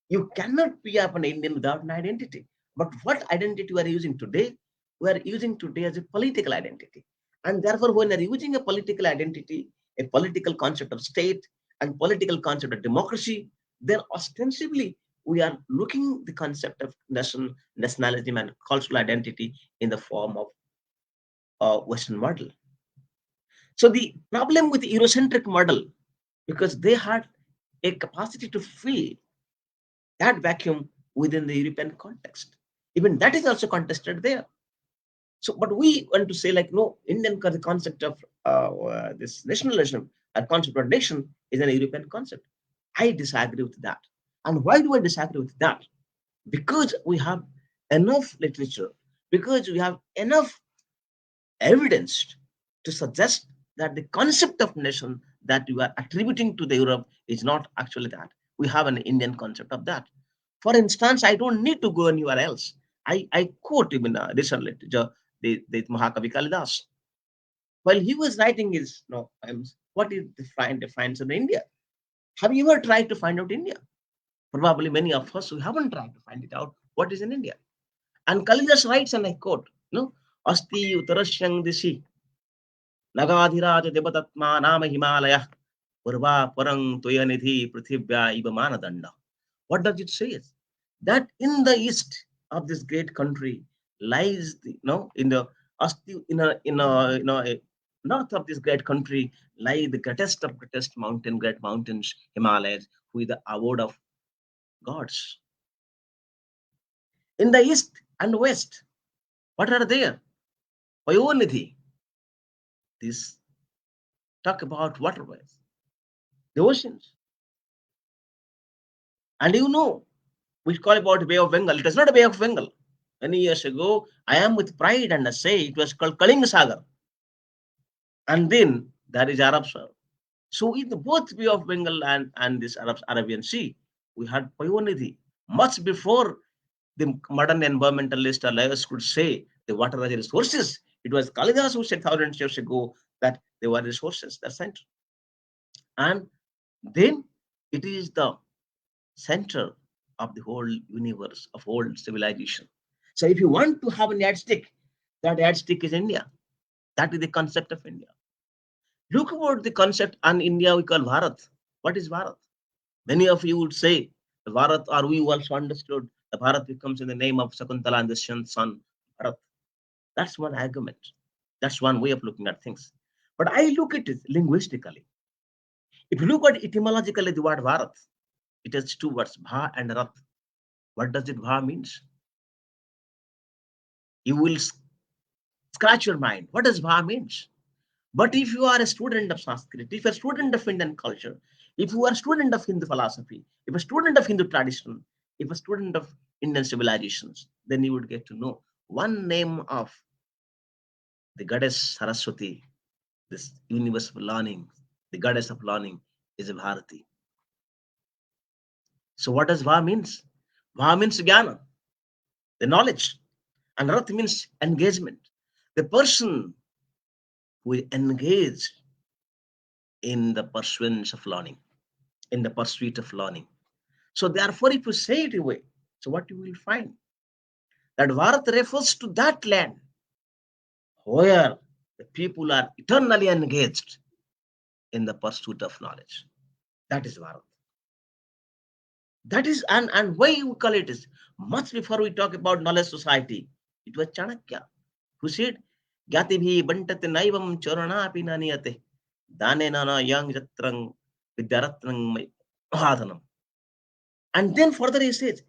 You cannot be an Indian without an identity. But what identity we are using today? We are using today as a political identity. And therefore, when we are using a political identity, a political concept of state, and political concept of democracy, then ostensibly we are looking the concept of nationalism and cultural identity in the form of a Western model. So the problem with the Eurocentric model, because they had a capacity to fill that vacuum within the European context. Even that is also contested there. So, but we want to say, like, no, Indian the concept of this nationalism, a concept of nation, is an European concept. I disagree with that. And why do I disagree with that? Because we have enough literature, because we have enough evidence to suggest that the concept of nation that you are attributing to the Europe is not actually that. We have an Indian concept of that. For instance, I don't need to go anywhere else. I quote even recently the Mahakavi Kalidas. While he was writing his poems, what is defines in India? Have you ever tried to find out India? Probably many of us who haven't tried to find it out what is in India. And Kalidas writes, and I quote, Asti Uttarasyang Disi Nagadhiraj Devatatma Nama Himalaya Purva Parang Toyanidhi Prithivya Iba Manadanda. What does it say? That in the east of this great country lies in the north of this great country lie the greatest of greatest great mountains, Himalayas, who is the abode of gods. In the east and west, what are there? Payonidhi. This talk about waterways, the oceans. And we call about Bay of Bengal. It is not a Bay of Bengal. Many years ago, I am with pride and I say it was called Kalinga Sagar. And then there is Arab Sea. So in the both Bay of Bengal and this Arabian Sea, we had Payonidhi. much before the modern environmentalist or lawyers could say the water are the resources. It was Kalidas who said thousands of years ago that they were resources. That's center. And then it is the center of the whole universe, of whole civilization. So if you want to have an yardstick, that yardstick is India. That is the concept of India. Look about the concept on India we call Bharat. What is Bharat? Many of you would say the Bharat, or we also understood the Bharat becomes in the name of Sakuntala and the son Bharat. That's one argument. That's one way of looking at things. But I look at it linguistically. If you look at etymologically the word Bharat, it has two words, Bha and Rat. What does it Bha means? You will scratch your mind. What does Bha means? But if you are a student of Sanskrit, if you're a student of Indian culture, if you are a student of Hindu philosophy, if a student of Hindu tradition, if a student of Indian civilizations, then you would get to know one name of the goddess Saraswati, this universe of learning, the goddess of learning is a Bharati. So what does Va means? Va means Jnana, the knowledge, and Rat means engagement. The person who is engaged in the pursuance of learning, in the pursuit of learning. So therefore, if you say it away, so what you will find? That Bharat refers to that land where the people are eternally engaged in the pursuit of knowledge. That is Bharat. That is, and why we call it is, much before we talk about knowledge society, it was Chanakya who said, Gyati bhi bantate naivam charana pinaniyate, dane nana yang jatrang vidyaratnang mahadhanam. And then further he says,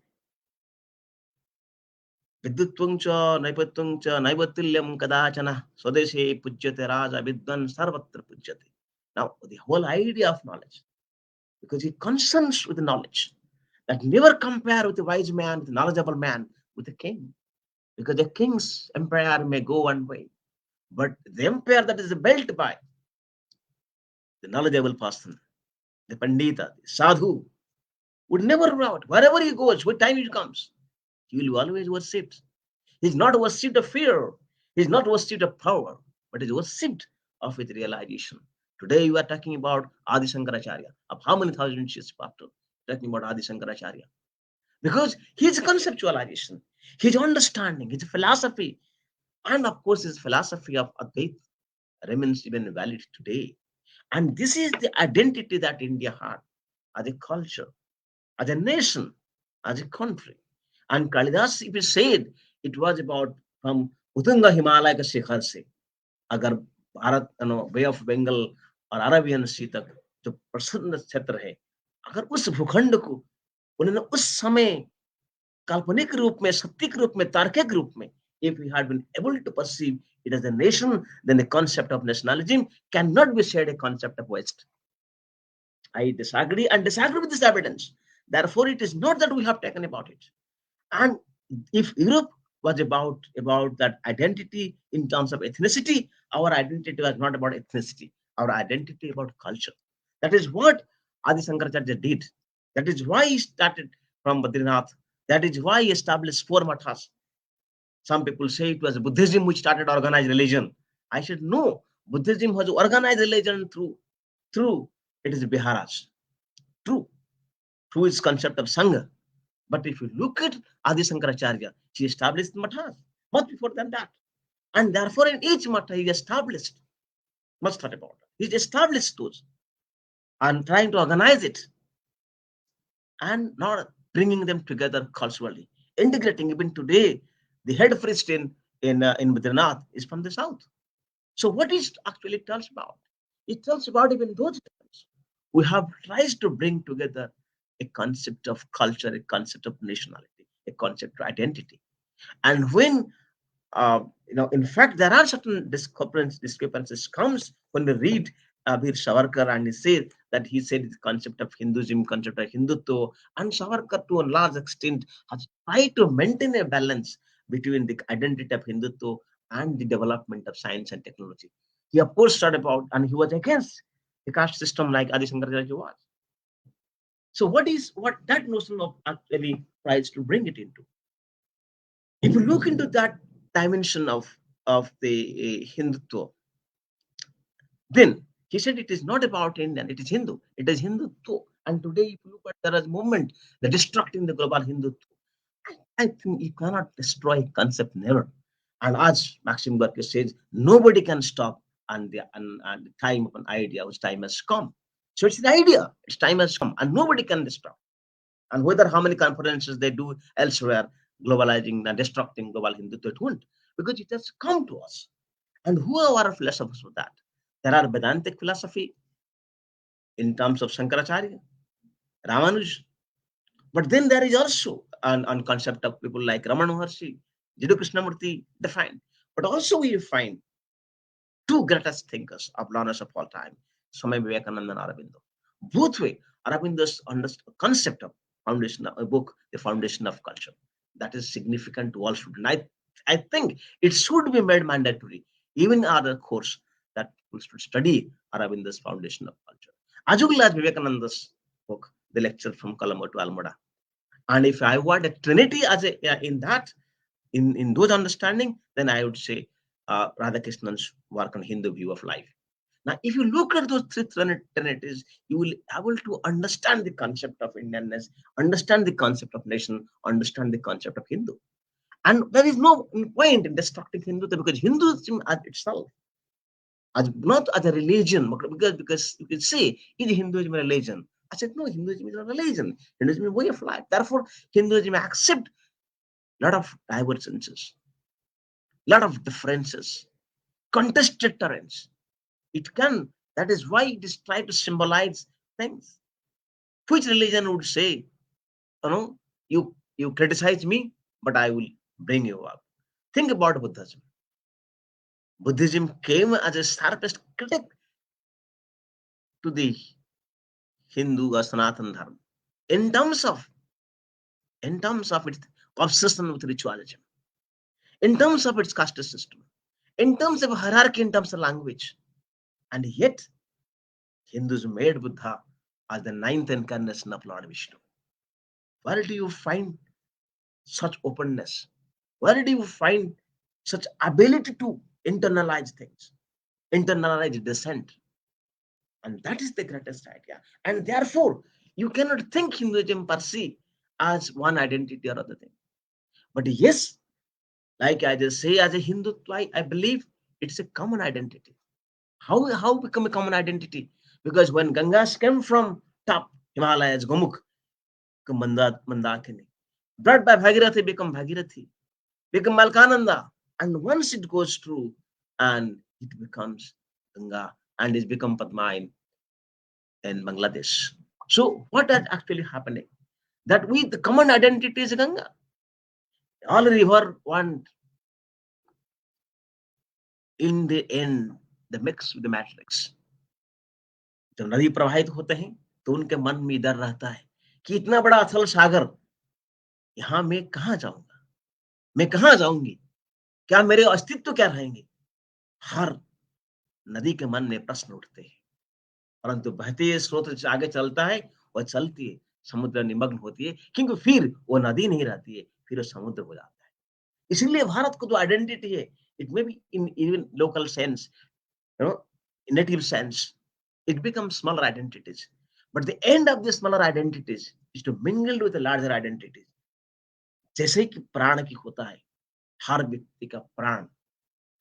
विद्युत्वं च नैपत्यं च नैवतिल्यं कदाचन स्वदेशे पूज्यते राजा विद्वान् सर्वत्र पूज्यते. Now the whole idea of knowledge, because he concerns with the knowledge, that never compare with the wise man, with the knowledgeable man, with the king, because the king's empire may go one way, but the empire that is built by the knowledgeable person, the pandita, the sadhu, would never run out. Wherever he goes, what time it comes, he will always worship. He's not worshipped of fear. He's not worshipped of power, but he's worshipped of with realization. Today we are talking about Adi Shankaracharya. Of how many thousand years after talking about Adi Shankaracharya? Because his conceptualization, his understanding, his philosophy, and of course his philosophy of Acdeic remains even valid today. And this is the identity that India had as a culture, as a nation, as a country. And Kalidas, if he said it was about from Utunga Himalaya के शिखर से, अगर भारत बे of Bengal और Arabian सी तक जो प्रसिद्ध क्षेत्र है, अगर उस भूखंड को उन्होंने उस समय काल्पनिक रूप में, सत्य रूप में, तार्किक रूप में, if we had been able to perceive it as a nation, then the concept of nationalism cannot be said a concept of West. I disagree and disagree with this evidence. Therefore, it is not that we have taken about it. And if Europe was about that identity in terms of ethnicity, our identity was not about ethnicity, our identity about culture. That is what Adi Shankaracharya did. That is why he started from Badrinath. That is why he established 4 mathas. Some people say it was Buddhism which started organized religion. I said no, Buddhism was organized religion through it is Biharas. True. Through its concept of Sangha. But if you look at Adi Shankaracharya, he established mathas much before than that. And therefore, in each matha, he established, much thought about it. He established those and trying to organize it and not bringing them together culturally, integrating. Even today, the head priest in Badrinath is from the south. So what is actually tells about? It tells about even those times we have tried to bring together a concept of culture, a concept of nationality, a concept of identity. And when, in fact, there are certain discrepancies comes when we read Bir Savarkar and he said that he said the concept of Hinduism, concept of Hindutva, and Savarkar to a large extent has tried to maintain a balance between the identity of Hindutva and the development of science and technology. He of course started about, and he was against the caste system like Adi Shankaracharya was. So what that notion of actually tries to bring it into? If you look into that dimension of the Hindutva, then he said it is not about Indian, it is Hindu, it is Hindutva. And today, if you look at, there is movement, the destructing the global Hindutva. I think you cannot destroy concept never. And as Maxim Gorky says, nobody can stop and the time of an idea whose time has come. So it's the idea, its time has come, and nobody can stop. And whether how many conferences they do elsewhere, globalizing and destructing global Hindutva, it won't, because it has come to us. And who are our philosophers for that? There are Vedantic philosophy in terms of Shankaracharya, Ramanuj, but then there is also an concept of people like Ramana Maharshi, Jiddu Krishnamurti defined. But also we find two greatest thinkers of learners of all time, Swami Vivekananda and Aurobindo. Both way, Aurobindo's concept of foundation of a book, The Foundation of Culture. That is significant to all students. I think it should be made mandatory, even other course, that people should study Aurobindo's Foundation of Culture. As well as Vivekananda's book, The Lecture from Colombo to Almada. And if I want a trinity as in that, in those understanding, then I would say Radhakrishnan's work on Hindu view of life. Now, if you look at those three trinities, you will be able to understand the concept of Indianness, understand the concept of nation, understand the concept of Hindu. And there is no point in destructing Hinduism, because Hinduism as itself, as not as a religion, because you can say, is Hinduism a religion? I said, no, Hinduism is not a religion. Hinduism is a way of life. Therefore, Hinduism accepts a lot of divergences, lot of differences, contested terrains. It can, that is why it is trying to symbolize things. Which religion would say, you criticize me, but I will bring you up. Think about Buddhism. Buddhism came as a sharpest critic to the Hindu or Sanatan Dharma in terms of its obsession with ritualism, in terms of its caste system, in terms of hierarchy, in terms of language. And yet, Hindus made Buddha as the ninth incarnation of Lord Vishnu. Where do you find such openness? Where do you find such ability to internalize things, internalize dissent? And that is the greatest idea. And therefore, you cannot think Hinduism per se as one identity or other thing. But yes, like I just say, as a Hindu, I believe it's a common identity. How become a common identity? Because when Gangas came from top Himalayas, Gomukh, Mandakini, brought by Bhagirathi, become Bhagirathi, become Malkananda. And once it goes through, and it becomes Ganga, and it's become Padma in Bangladesh. So what is actually happening? That the common identity is Ganga. All river want, in the end, the mix with the matrix. जब नदी प्रवाहित होते हैं तो उनके मन में डर रहता है कि इतना बड़ा अथल सागर, यहाँ मैं कहाँ जाऊंगा, मैं कहाँ जाऊंगी, क्या मेरे अस्तित्व क्या रहेंगे? हर नदी के मन में प्रश्न उठते हैं, परंतु बहते स्रोत आगे चलता है, वह चलती है, समुद्र निमग्न होती है, क्योंकि फिर वो नदी नहीं रहती है, फिर वो समुद्र हो जाता है. इसलिए भारत को जो आइडेंटिटी है, it may be in even local sales, native sense, it becomes smaller identities. But the end of the smaller identities is to mingle with the larger identities. जैसे कि प्राण की होता है, हर व्यक्ति का प्राण,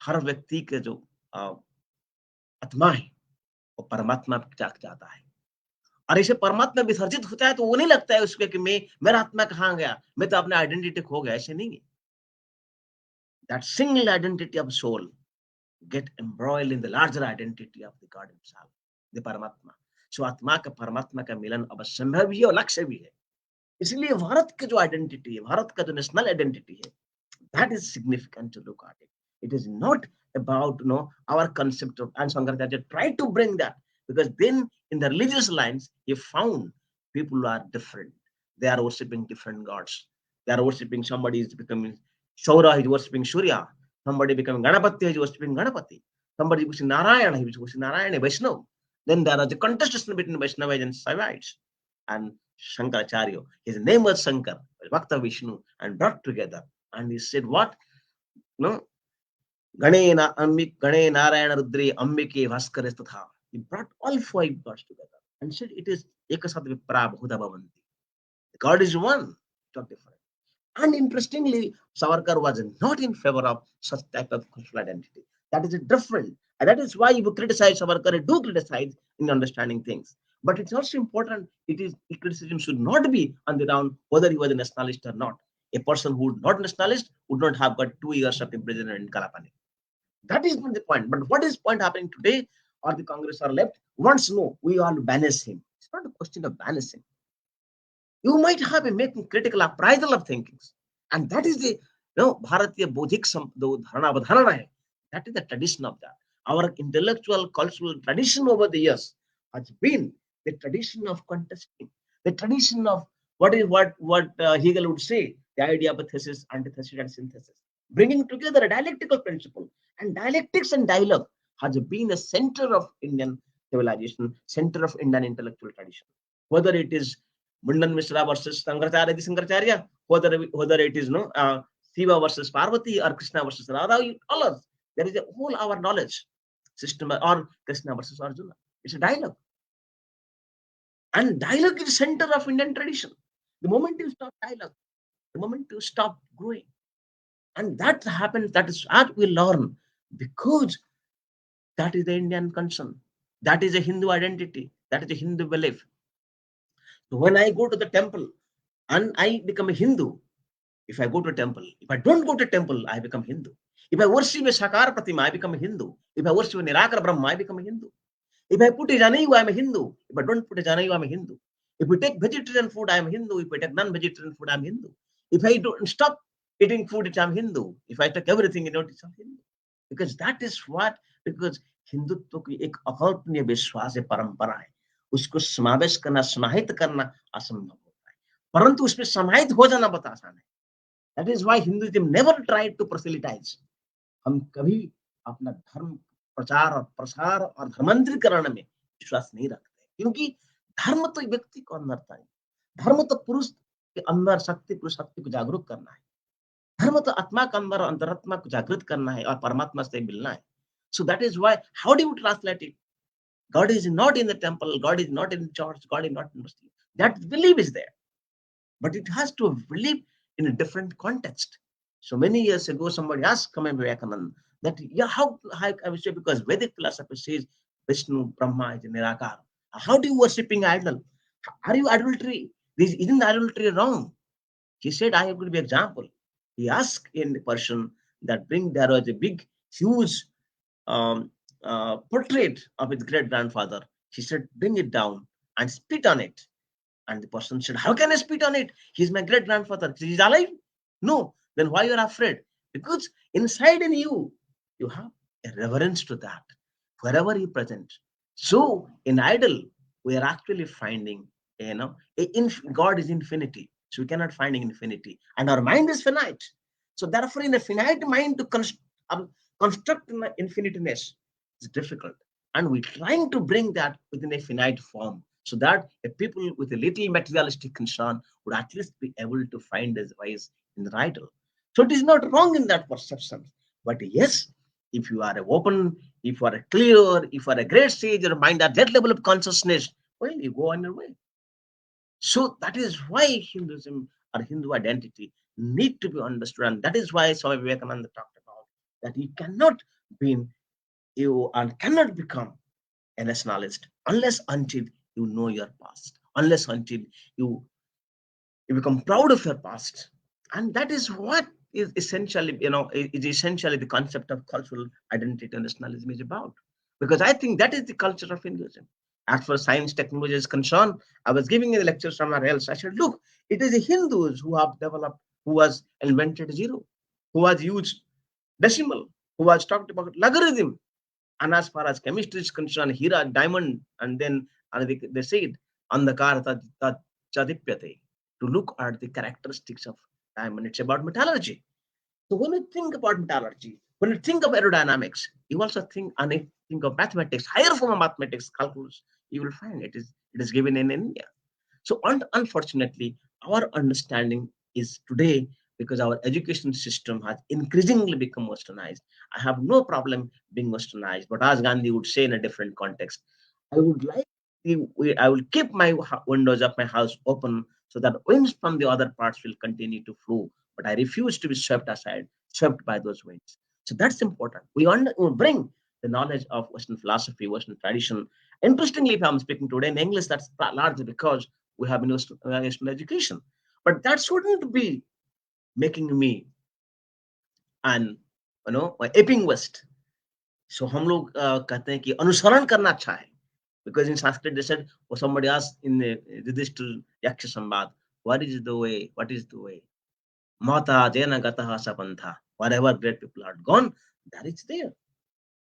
हर व्यक्ति का जो आत्मा है, वो परमात्मा जाग जाता है. और ऐसे परमात्मा विसर्जित होता है तो वो नहीं लगता है उसके कि मेरा आत्मा कहाँ गया, मैं तो अपने आइडेंटिटी खो गया. ऐसे नहीं है. That single identity of soul get embroiled in the larger identity of the God himself, the Paramatma. So आत्मा का परमात्मा का मिलन अब संभव भी है और लक्ष्य भी है. इसलिए भारत का जो आइडेंटिटी है, भारत का जो नेशनल आइडेंटिटी है, that is significant to look at it. It is not about our concept of, and Shankaracharya tried to bring that, because then in the religious lines he found people are different. They are worshipping different gods. They are worshipping, somebody is becoming Shaura, he is worshipping Surya. Somebody becoming Ganapati, he is worshipping Ganapati. Somebody is worshipping Narayana, he is worshipping Narayana, Vaishnava. Then there is a contestation between Vaishnavas and Saivites. And Shankaracharya. His name was Shankar, Bhakta Vishnu, and brought together. And he said, what? No, Gane Narayana Rudri Ambike Bhaskara Statha. He brought all 5 gods together and said it is Ekasat Vipra Bhuta Bhavanti. God is one, not different. And interestingly, Savarkar was not in favor of such type of cultural identity. That is different. And that is why you criticize Savarkar, do criticize in understanding things. But it's also important, criticism should not be on the ground whether he was a nationalist or not. A person who is not nationalist would not have got 2 years of imprisonment in Kalapani. That is not the point. But what is point happening today? Or the Congress or left wants to know, we all banish him. It's not a question of banishing. You might have a making critical appraisal of thinkings. And that is the Bharatiya Bodhik Dharana. That is the tradition of that. Our intellectual, cultural tradition over the years has been the tradition of contesting, the tradition of what Hegel would say, the idea of a thesis, antithesis, and synthesis, bringing together a dialectical principle. And dialectics and dialogue has been a center of Indian civilization, center of Indian intellectual tradition. Whether it is Mundan Mishra versus Shankaracharya, whether it is Shiva versus Parvati or Krishna versus Radha, all of there is a whole our knowledge system, or Krishna versus Arjuna. It's a dialogue. And dialogue is center of Indian tradition. The moment you stop dialogue, the moment you stop growing. And that happens, that is what we learn, because that is the Indian concern. That is a Hindu identity. That is a Hindu belief. So when I go to the temple and I become a Hindu, if I go to a temple, if I don't go to a temple, I become Hindu. If I worship a Sakar Pratima, I become a Hindu. If I worship a Nirakara Brahma, I become a Hindu. If I put a Janayu, I am a Hindu. If I don't put a Janayu, I am a Hindu. If we take vegetarian food, I am Hindu. If I take non-vegetarian food, I am Hindu. If I don't stop eating food, I am Hindu. If I take everything, it's I'm Hindu. Because that is what, because Hindutva की एक अकल्पनीय विश्वास है, परंपरा है, उसको समावेश करना, समाहित करना असंभव होता है, परंतु उसमें समाहित हो जाना बहुत आसान है. That is why Hinduism never tried to proselytize. हम कभी अपना धर्म प्रचार और प्रसार और धर्मांतरीकरण में विश्वास नहीं रखते, क्योंकि धर्म तो व्यक्ति को अंदर था, धर्म तो पुरुष के अंदर शक्ति, पुरुष शक्ति को जागरूक करना है, धर्म तो आत्मा के अंदर अंतरात्मा को जागृत करना है और परमात्मा से मिलना है. So that is why, how do you translate it? God is not in the temple, God is not in the church, God is not in the mosque. That belief is there, but it has to believe in a different context. So many years ago, somebody asked Swami Vivekananda that, yeah, how I would say, because Vedic philosophy says Vishnu, Brahma is Nirakar. How do you worshipping idol? Are you adultery? Isn't adultery wrong? He said, I have to be example. He asked in the Persian that there was a big, huge portrait of his great grandfather. He said, bring it down and spit on it. And the person said, how can I spit on it? He's my great grandfather. He's alive? No. Then why you're afraid? Because inside in you, you have a reverence to that, wherever you present. So in idol, we are actually finding, God is infinity. So we cannot find infinity. And our mind is finite. So therefore, in a finite mind to construct infiniteness is difficult. And we're trying to bring that within a finite form, so that a people with a little materialistic concern would at least be able to find his ways in the idol. So it is not wrong in that perception. But yes, if you are open, if you are clear, if you are a great sage, your mind at that level of consciousness, well, you go on your way. So that is why Hinduism or Hindu identity need to be understood. And that is why Swami Vivekananda talked about that you cannot become a nationalist unless until you know your past, unless until you become proud of your past. And that is what is essentially, is essentially the concept of cultural identity and nationalism is about. Because I think that is the culture of Hinduism. As far as science technology is concerned, I was giving a lecture somewhere else. I said, look, it is the Hindus who have developed, who has invented zero, who has used decimal, who has talked about logarithm. And as far as chemistry is concerned, Hira, diamond, and then they said, Andhakar Chadipyate, to look at the characteristics of diamond. It's about metallurgy. So when you think about metallurgy, when you think of aerodynamics, you also think of mathematics, higher form of mathematics, calculus, you will find it is given in India. So unfortunately, our understanding is today, because our education system has increasingly become westernized. I have no problem being westernized, but as Gandhi would say in a different context, I would like I will keep my windows of my house open so that winds from the other parts will continue to flow, but I refuse to be swept aside, swept by those winds. So that's important. We bring the knowledge of Western philosophy, Western tradition. Interestingly, if I'm speaking today in English, that's largely because we have Western education. But that shouldn't be making me an aping West. So हम लोग कहते हैं कि अनुसरण करना अच्छा है, because in Sanskrit they said, or somebody asked in the Yudhishthir Yaksha Sambad, what is the way? What is the way? Mata jena gataha sapantha. Wherever great people are gone, that is there.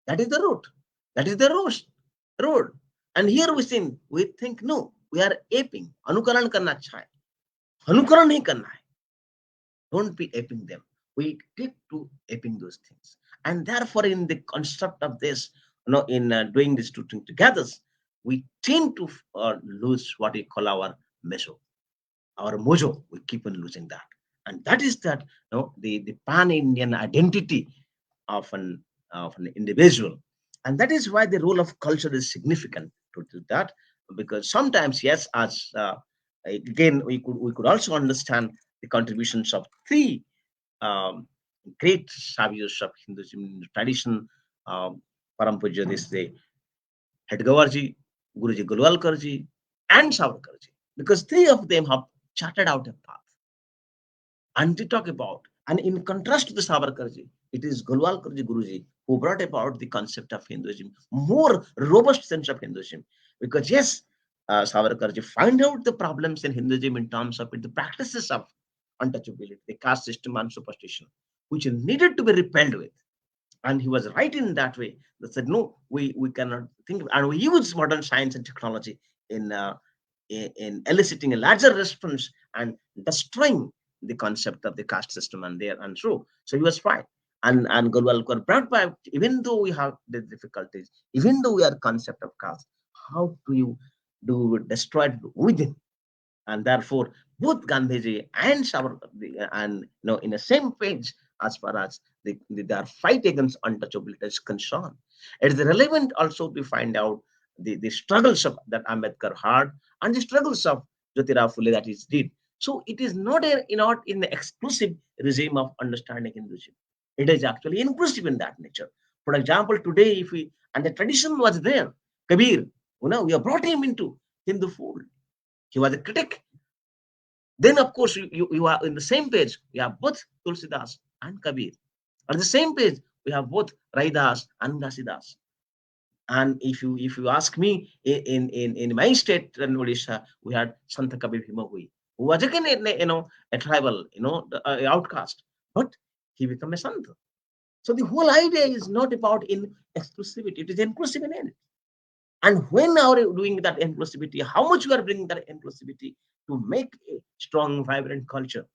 That is the route. That is the road. And here we think no, we are aping. अनुकरण करना अच्छा है, अनुकरण नहीं करना है. Don't be aping them. We get to aping those things. And therefore, in the construct of this, in doing these two things together, we tend to lose what we call our meso, our mojo. We keep on losing that. And that is that, the pan-Indian identity of an individual. And that is why the role of culture is significant to do that. Because sometimes, yes, as again, we could also understand the contributions of three um, great saviors of Hinduism tradition, Param Pujya this day, Hedgawarji, Guruji Gulwalkarji, and Savarkarji, because three of them have charted out a path. And to talk about, and in contrast to the Savarkarji, it is Gulwalkarji Guruji who brought about the concept of Hinduism, more robust sense of Hinduism. Because yes, Savarkarji find out the problems in Hinduism in terms of the practices of untouchability, the caste system and superstition, which needed to be repelled with. And he was right in that way. They said, no, we cannot think, and we use modern science and technology in in eliciting a larger response and destroying the concept of the caste system and there and through. So he was right. And Golwalkar brought back, even though we have the difficulties, even though we are concept of caste, how do you do destroy it within? And therefore both Gandhiji and and in the same page as far as their fight against untouchability is concerned. It is relevant also to find out the struggles of that Ambedkar had and the struggles of Jyotirao Phule that is did. So it is not in the exclusive regime of understanding Hinduism. It is actually inclusive in that nature. For example, today if we and the tradition was there, Kabir, we have brought him into Hindu fold. He was a critic. Then, of course, you are in the same page. We have both Tulsidas and Kabir. On the same page, we have both Raidas and Dasidas. And if you ask me, in my state in Odisha, we had Santa Kabir Himahui, who was again a tribal, outcast, but he became a Santa. So the whole idea is not about in exclusivity; it is inclusive in it. And when are you doing that inclusivity, how much you are bringing that inclusivity to make a strong, vibrant culture?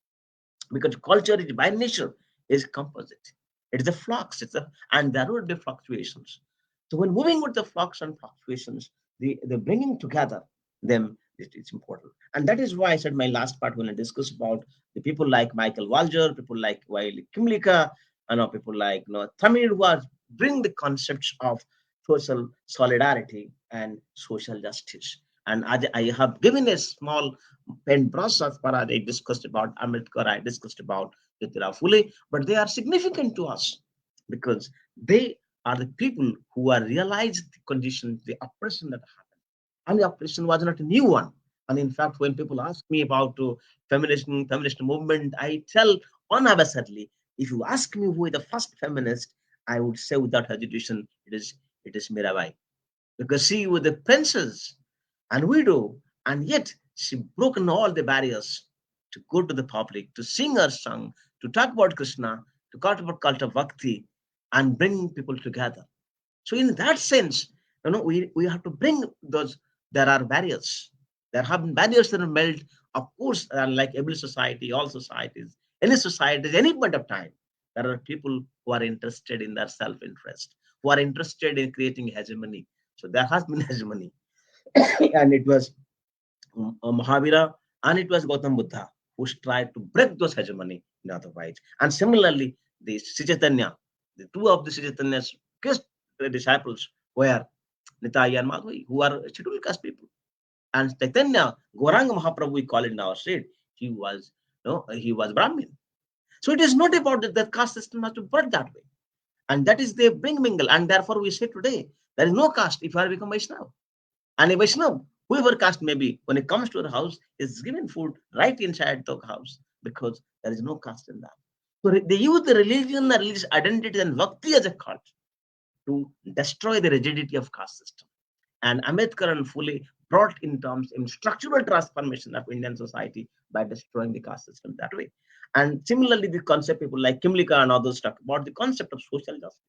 Because culture is by nature is composite. It's a flux. And there will be fluctuations. So when moving with the flux and fluctuations, the bringing together them it's important. And that is why I said my last part when I discussed about the people like Michael Walger, people like Wiley Kimlicka, people like Tamil who are bring the concepts of social solidarity and social justice. And I have given a small pen process for I discussed about Ambedkar, I discussed about Jyotirao Phule, but they are significant to us because they are the people who are realized the conditions, the oppression that happened. And the oppression was not a new one. And in fact, when people ask me about feminist movement, I tell unabashedly, if you ask me who is the first feminist, I would say without hesitation, it is Mirabai. Because she was the princess and widow, and yet she broken all the barriers to go to the public, to sing her song, to talk about Krishna, to talk about cult of bhakti, and bring people together. So in that sense, we have to bring those. There are barriers. There have been barriers that are melt. Of course, like every society, all societies, any society, any point of time, there are people who are interested in their self-interest, who are interested in creating hegemony. So there has been hegemony, and it was Mahavira, and it was Gautam Buddha who tried to break those hegemony in other ways. And similarly, the Sri the two of the Sri Chaitanya's kissed disciples were Nitai and Madhuri, who are scheduled caste people. And Chaitanya, Gauranga Mahaprabhu, we call it in our state, he was Brahmin. So it is not about that caste system has to work that way. And that is they bring mingle. And therefore we say today, there is no caste if you are become Vaishnava. And a Vaishnava, whoever caste may be, when it comes to the house, is given food right inside the house because there is no caste in that. So they use the religion, the religious identity, and bhakti as a cult to destroy the rigidity of caste system. And Ambedkar and Phule brought in terms in structural transformation of Indian society by destroying the caste system that way. And similarly, the concept people like Kimlika and others talk about the concept of social justice.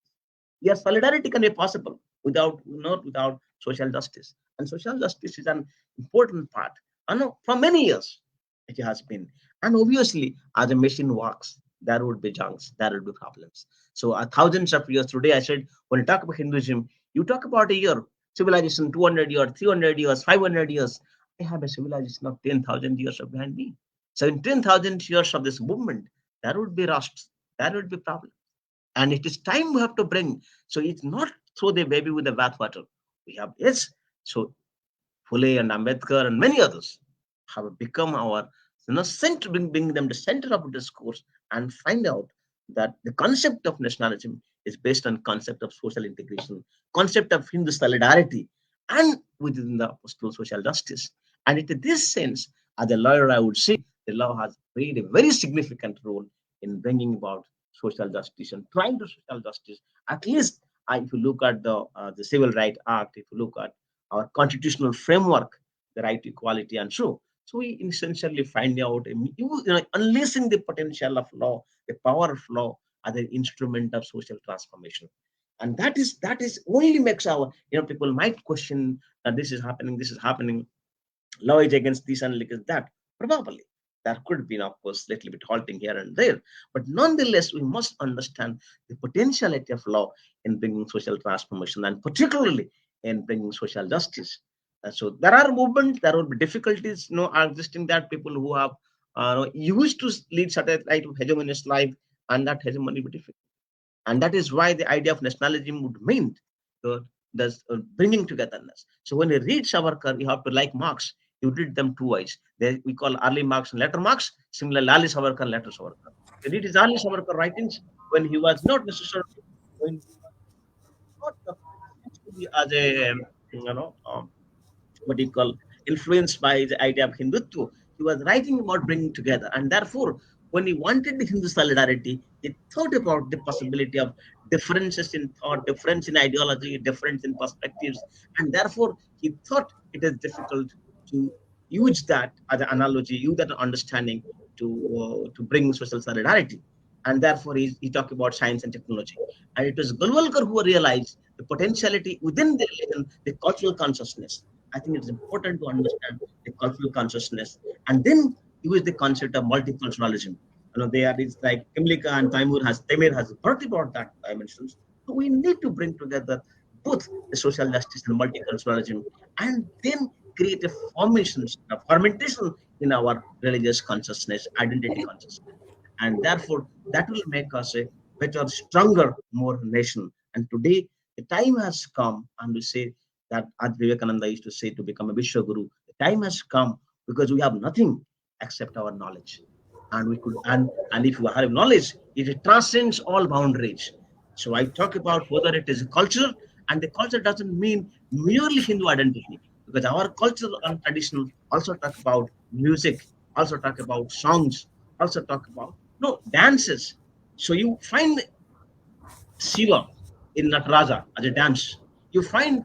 Yes, solidarity can be possible without not without social justice. And social justice is an important part. I know for many years it has been. And obviously, as a machine works, there would be junks, there would be problems. So thousands of years today, I said, when you talk about Hinduism, you talk about a year, civilization 200 years, 300 years, 500 years. I have a civilization of 10,000 years of behind me. So in 10,000 years of this movement, there would be rust, there would be problems. And it is time we have to bring. So it's not throw the baby with the bathwater. We have, yes. So Phule and Ambedkar and many others have become our center, bring them the center of discourse and find out that the concept of nationalism is based on concept of social integration, concept of Hindu solidarity, and within the postal social justice. And in this sense, as a lawyer, I would say the law has played a very significant role in bringing about social justice and trying to social justice. At least, if you look at the Civil Right Act, if you look at our constitutional framework, the right to equality, and so. So we essentially find out, unleashing the potential of law, the power of law as an instrument of social transformation. And that is only makes our, people might question that this is happening, law is against this and against that. Probably there could be, of course, little bit halting here and there, but nonetheless, we must understand the potentiality of law in bringing social transformation and particularly in bringing social justice. So there are movements, there will be difficulties, are existing that people who have used to lead such a type of hegemonist life, and that hegemony will be difficult. And that is why the idea of nationalism would mean bringing togetherness. So when you read Savarkar, you have to like Marx. You read them two ways. We call early Marx and later Marx. Similarly, early Savarkar and later Savarkar. You read his early Savarkar writings when he was not necessarily when not as a what do you call influenced by the idea of Hindutva. He was writing about bringing together, and therefore, when he wanted the Hindu solidarity, he thought about the possibility of differences in thought, difference in ideology, difference in perspectives, and therefore he thought it is difficult to use that as an analogy, use that understanding to bring social solidarity. And therefore, he talked about science and technology. And it was Golwalkar who realized the potentiality within the religion, the cultural consciousness. I think it's important to understand the cultural consciousness and then use the concept of multiculturalism. There is like Kimlika and Taimur has brought about that dimensions. So we need to bring together both the social justice and multiculturalism and then create a fermentation in our religious consciousness, identity consciousness. And therefore, that will make us a better, stronger, more nation. And today, the time has come, and we say that as Vivekananda used to say, to become a Vishwaguru, the time has come because we have nothing except our knowledge. And we could, and if you have knowledge, it transcends all boundaries. So I talk about whether it is a culture, and the culture doesn't mean merely Hindu identity, because our culture and tradition also talk about music, also talk about songs, also talk about no dances. So you find Shiva in Nataraja as a dance. You find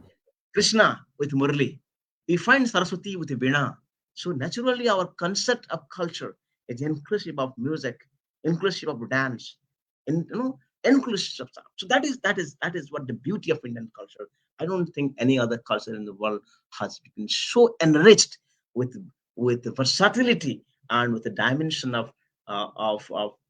Krishna with Murli. You find Saraswati with Veena. So naturally, our concept of culture is inclusive of music, inclusive of dance, and inclusive of sound. So that is what the beauty of Indian culture. I don't think any other culture in the world has been so enriched with the versatility and with the dimension of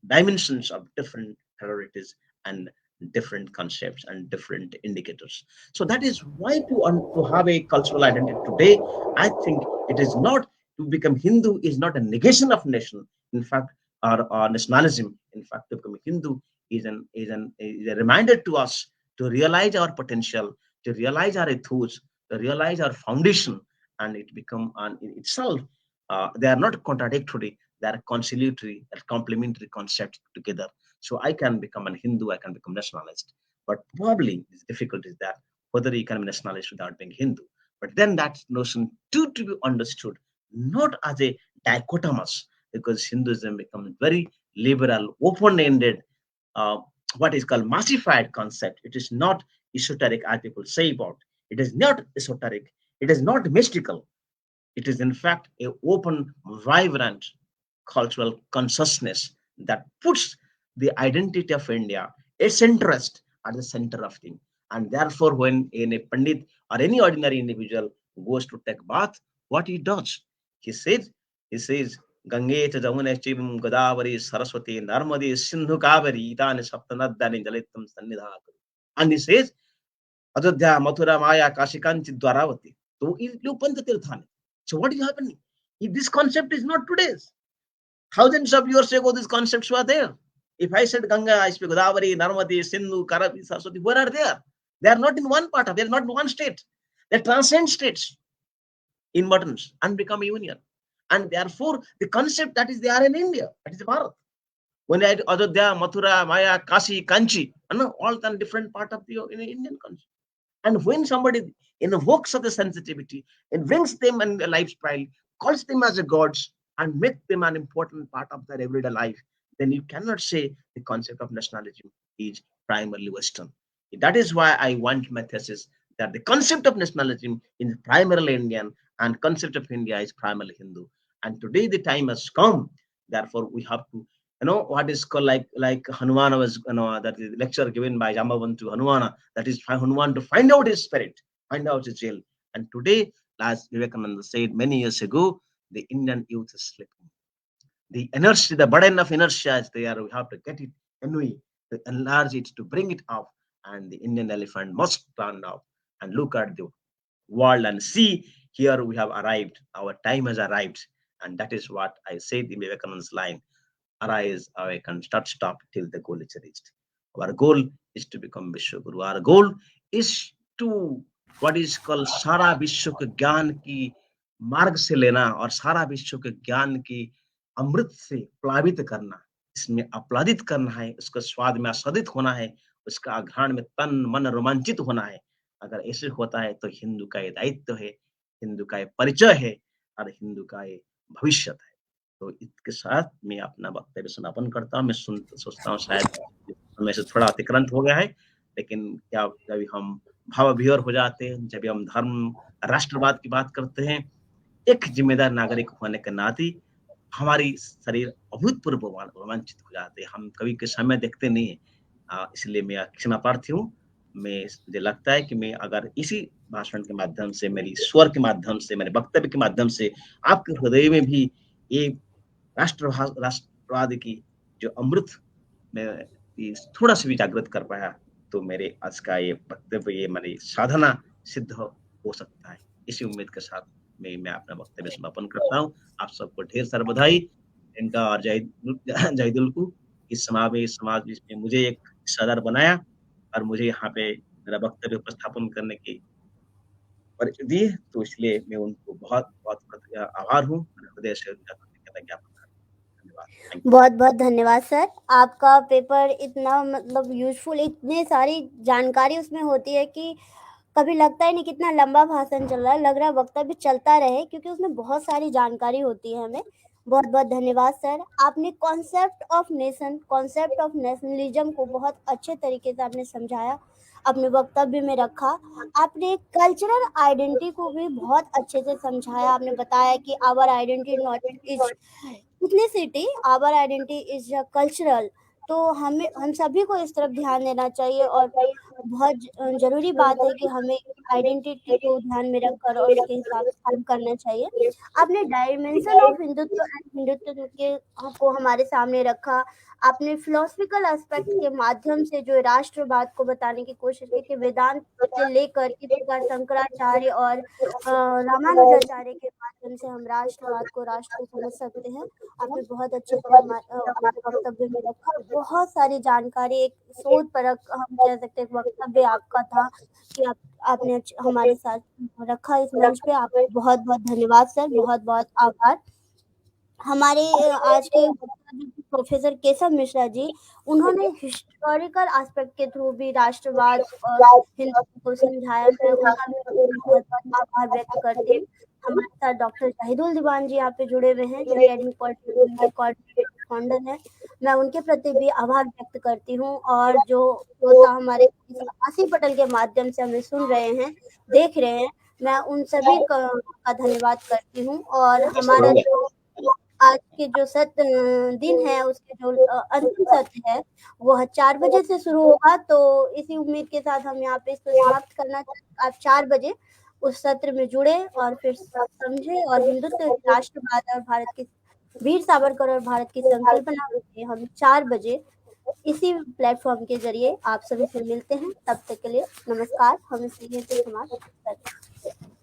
dimensions of different priorities and different concepts and different indicators. So that is why to have a cultural identity today, I think it is not To become Hindu is not a negation of nation. In fact, or nationalism. In fact, to become Hindu is a reminder to us to realize our potential, to realize our ethos, to realize our foundation, and it become in itself. They are not contradictory; they are conciliatory, they are complementary concepts together. So I can become a Hindu, I can become nationalist, but probably the difficulty is that whether you can be nationalist without being Hindu. But then that notion too to be understood not as a dichotomous, because Hinduism becomes very liberal, open-ended, uh, what is called massified concept. It is not esoteric, as people say about. It is not esoteric. It is not mystical. It is in fact a open, vibrant cultural consciousness that puts the identity of India, its interest at the center of things. And therefore, when a Pandit or any ordinary individual goes to take bath, what he does, he says, he says, Gange cha Jamune Chivam Godavari Saraswati Narmadi Sindhu Kaveri Idani Saptanadani Dalitam Sannidha. And he says, Ajodhya, Mathura, Maya, Kashikanchi, Dwaravati. So you Panta Tirthani. So what is happening? This concept is not today's. Thousands of years ago, these concepts were there. If I said Ganga, I speak Godavari, Narmadi, Sindhu, Karavi, Saraswati, where are they? They are not in one part of, they are not in one state. They transcend states in buttons and become a union. And therefore, the concept that is there in India, that is Bharat. When I Ajodhya, Mathura, Maya, Kashi, Kanchi, all the different part of the Indian concept. And when somebody invokes of the sensitivity and brings them in their lifestyle, calls them as a gods, and make them an important part of their everyday life, then you cannot say the concept of nationalism is primarily Western. That is why I want my thesis that the concept of nationalism is primarily Indian and concept of India is primarily Hindu. And today the time has come. Therefore, we have to what is called like Hanuman was that is lecture given by Jambavantu Hanuman, that is Hanuman to find out his spirit, find out his jail. And today, as Vivekananda said many years ago, the Indian youth is slipping. The inertia, the burden of inertia is there. We have to get it anyway, to enlarge it, to bring it up, and the Indian elephant must stand up and look at the world and see here we have arrived. Our time has arrived, and that is what I said in Vivekananda's line. Arise, awaken, stop till the goal is reached. Our goal is to become Vishwaguru. Our goal is to what is called सारा विश्व के ज्ञान की मार्ग से लेना और सारा विश्व के ज्ञान की अमृत से प्लावित करना, इसमें आप्लादित करना है, उसका स्वाद में आस्वादित होना है, उसका आघ्राण में तन मन रोमांचित होना है. अगर ऐसे होता है तो हिंदू का ये दायित्व है, हिंदू का ये परिचय है और हिंदू का ये भविष्य है. तो इसके साथ मैं अपना वक्तव्य समापन करता हूँ. मैं सोचता हूँ शायद समय से थोड़ा अतिक्रांत हो गया है, लेकिन क्या जब हम भाव विभोर हो जाते हैं, जब हम धर्म राष्ट्रवाद की बात करते हैं, एक जिम्मेदार नागरिक होने के नाते हमारी शरीर अभूतपूर्व रोमांचित हो जाते हैं. हम कभी के समय देखते नहीं है, इसलिए मैं क्षमा प्रार्थी हूँ. मुझे लगता है कि मैं अगर इसी भाषण के माध्यम से, मेरी स्वर के माध्यम से, मेरे वक्तव्य के माध्यम से आपके हृदय में भी ये राष्ट्रवाद की जो अमृत में थोड़ा सा भी जागृत कर पाया, तो मेरे आज का ये वक्तव्य, ये मेरी साधना सिद्ध हो सकता है. इसी उम्मीद के साथ मैं अपना वक्तव्य समापन करता हूँ. आप सबको ढेर सारा बधाई. इनका और जाहिदुल को इस समाज में मुझे एक हिस्सेदार बनाया और मुझे यहाँ पे मेरा वक्तव्य उपस्थापन करने की परिचय दी, तो इसलिए मैं उनको बहुत बहुत आभार हूँ. हृदय से बहुत बहुत धन्यवाद सर. आपका पेपर इतना मतलब यूजफुल, इतने सारी जानकारी उसमें होती है कि कभी लगता ही नहीं कितना लंबा भाषण चल रहा है, लग रहा है वक्तव्य चलता रहे, क्योंकि उसमें बहुत सारी जानकारी होती है हमें. बहुत बहुत धन्यवाद सर. आपने concept of nation, concept of nationalism को बहुत अच्छे तरीके से आपने समझाया, अपने वक्तव्य में रखा. आपने कल्चरल आइडेंटिटी को भी बहुत अच्छे से समझाया. आपने बताया कि our identity not is ethnicity, our identity is cultural. तो हम सभी को इस तरफ ध्यान देना चाहिए और बहुत जरूरी बात है कि हमें आइडेंटिटी को ध्यान में रखकर और उसके हिसाब से काम करना चाहिए. आपने dimension of Hindutva and Hindutva के को हमारे सामने रखा. आपने फिलोसफिकल एस्पेक्ट के माध्यम से जो राष्ट्रवाद को बताने की कोशिश की कि वेदांत से लेकर इस प्रकार शंकराचार्य और रामानुजाचार्य के माध्यम माध्यम से हम राष्ट्रवाद को, राष्ट्र को समझ सकते हैं। आपने बहुत अच्छे से अपने वक्तव्य में रखा। बहुत सारी जानकारी, एक शोध परक हम कह सकते हैं वक्तव्य आपका था कि आपने हमारे साथ रखा इस मंच पे। आपको बहुत बहुत धन्यवाद सर, बहुत बहुत आभार। हमारे आज के प्रोफेसर केशव मिश्रा जी, उन्होंने हिस्टोरिकल एस्पेक्ट के थ्रू भी राष्ट्रवाद और हिंदुत्व को समझाया। मैं उनका भी बहुत बहुत आभार व्यक्त करती हूँ। हमारे साथ डॉक्टर जाहिदुल दीवान जी यहाँ पे जुड़े हुए हैं, जो एकेडमिक कोऑर्डिनेटर के कोऑर्डिनेटर फाउंडर है। मैं उनके प्रति भी आभार व्यक्त करती हूँ। और जो श्रोता हमारे आशी पटल के माध्यम से हमें सुन रहे हैं, देख रहे हैं, मैं उन सभी का धन्यवाद करती हूँ। और हमारा जो आज के जो दिन है, उसके जो अंतिम सत्र है, वो 4 बजे से शुरू होगा। तो इसी उम्मीद के साथ हम यहाँ पे इसको समाप्त करना चाहते। आप 4 बजे उस सत्र में जुड़े और फिर समझे और हिंदुत्व, राष्ट्रवाद और भारत की वीर सावरकर और भारत की संकल्पना पे हम 4 बजे इसी प्लेटफॉर्म के जरिए आप सभी से मिलते हैं। तब तक के लिए नमस्कार। हम इस से समाप्त करते हैं।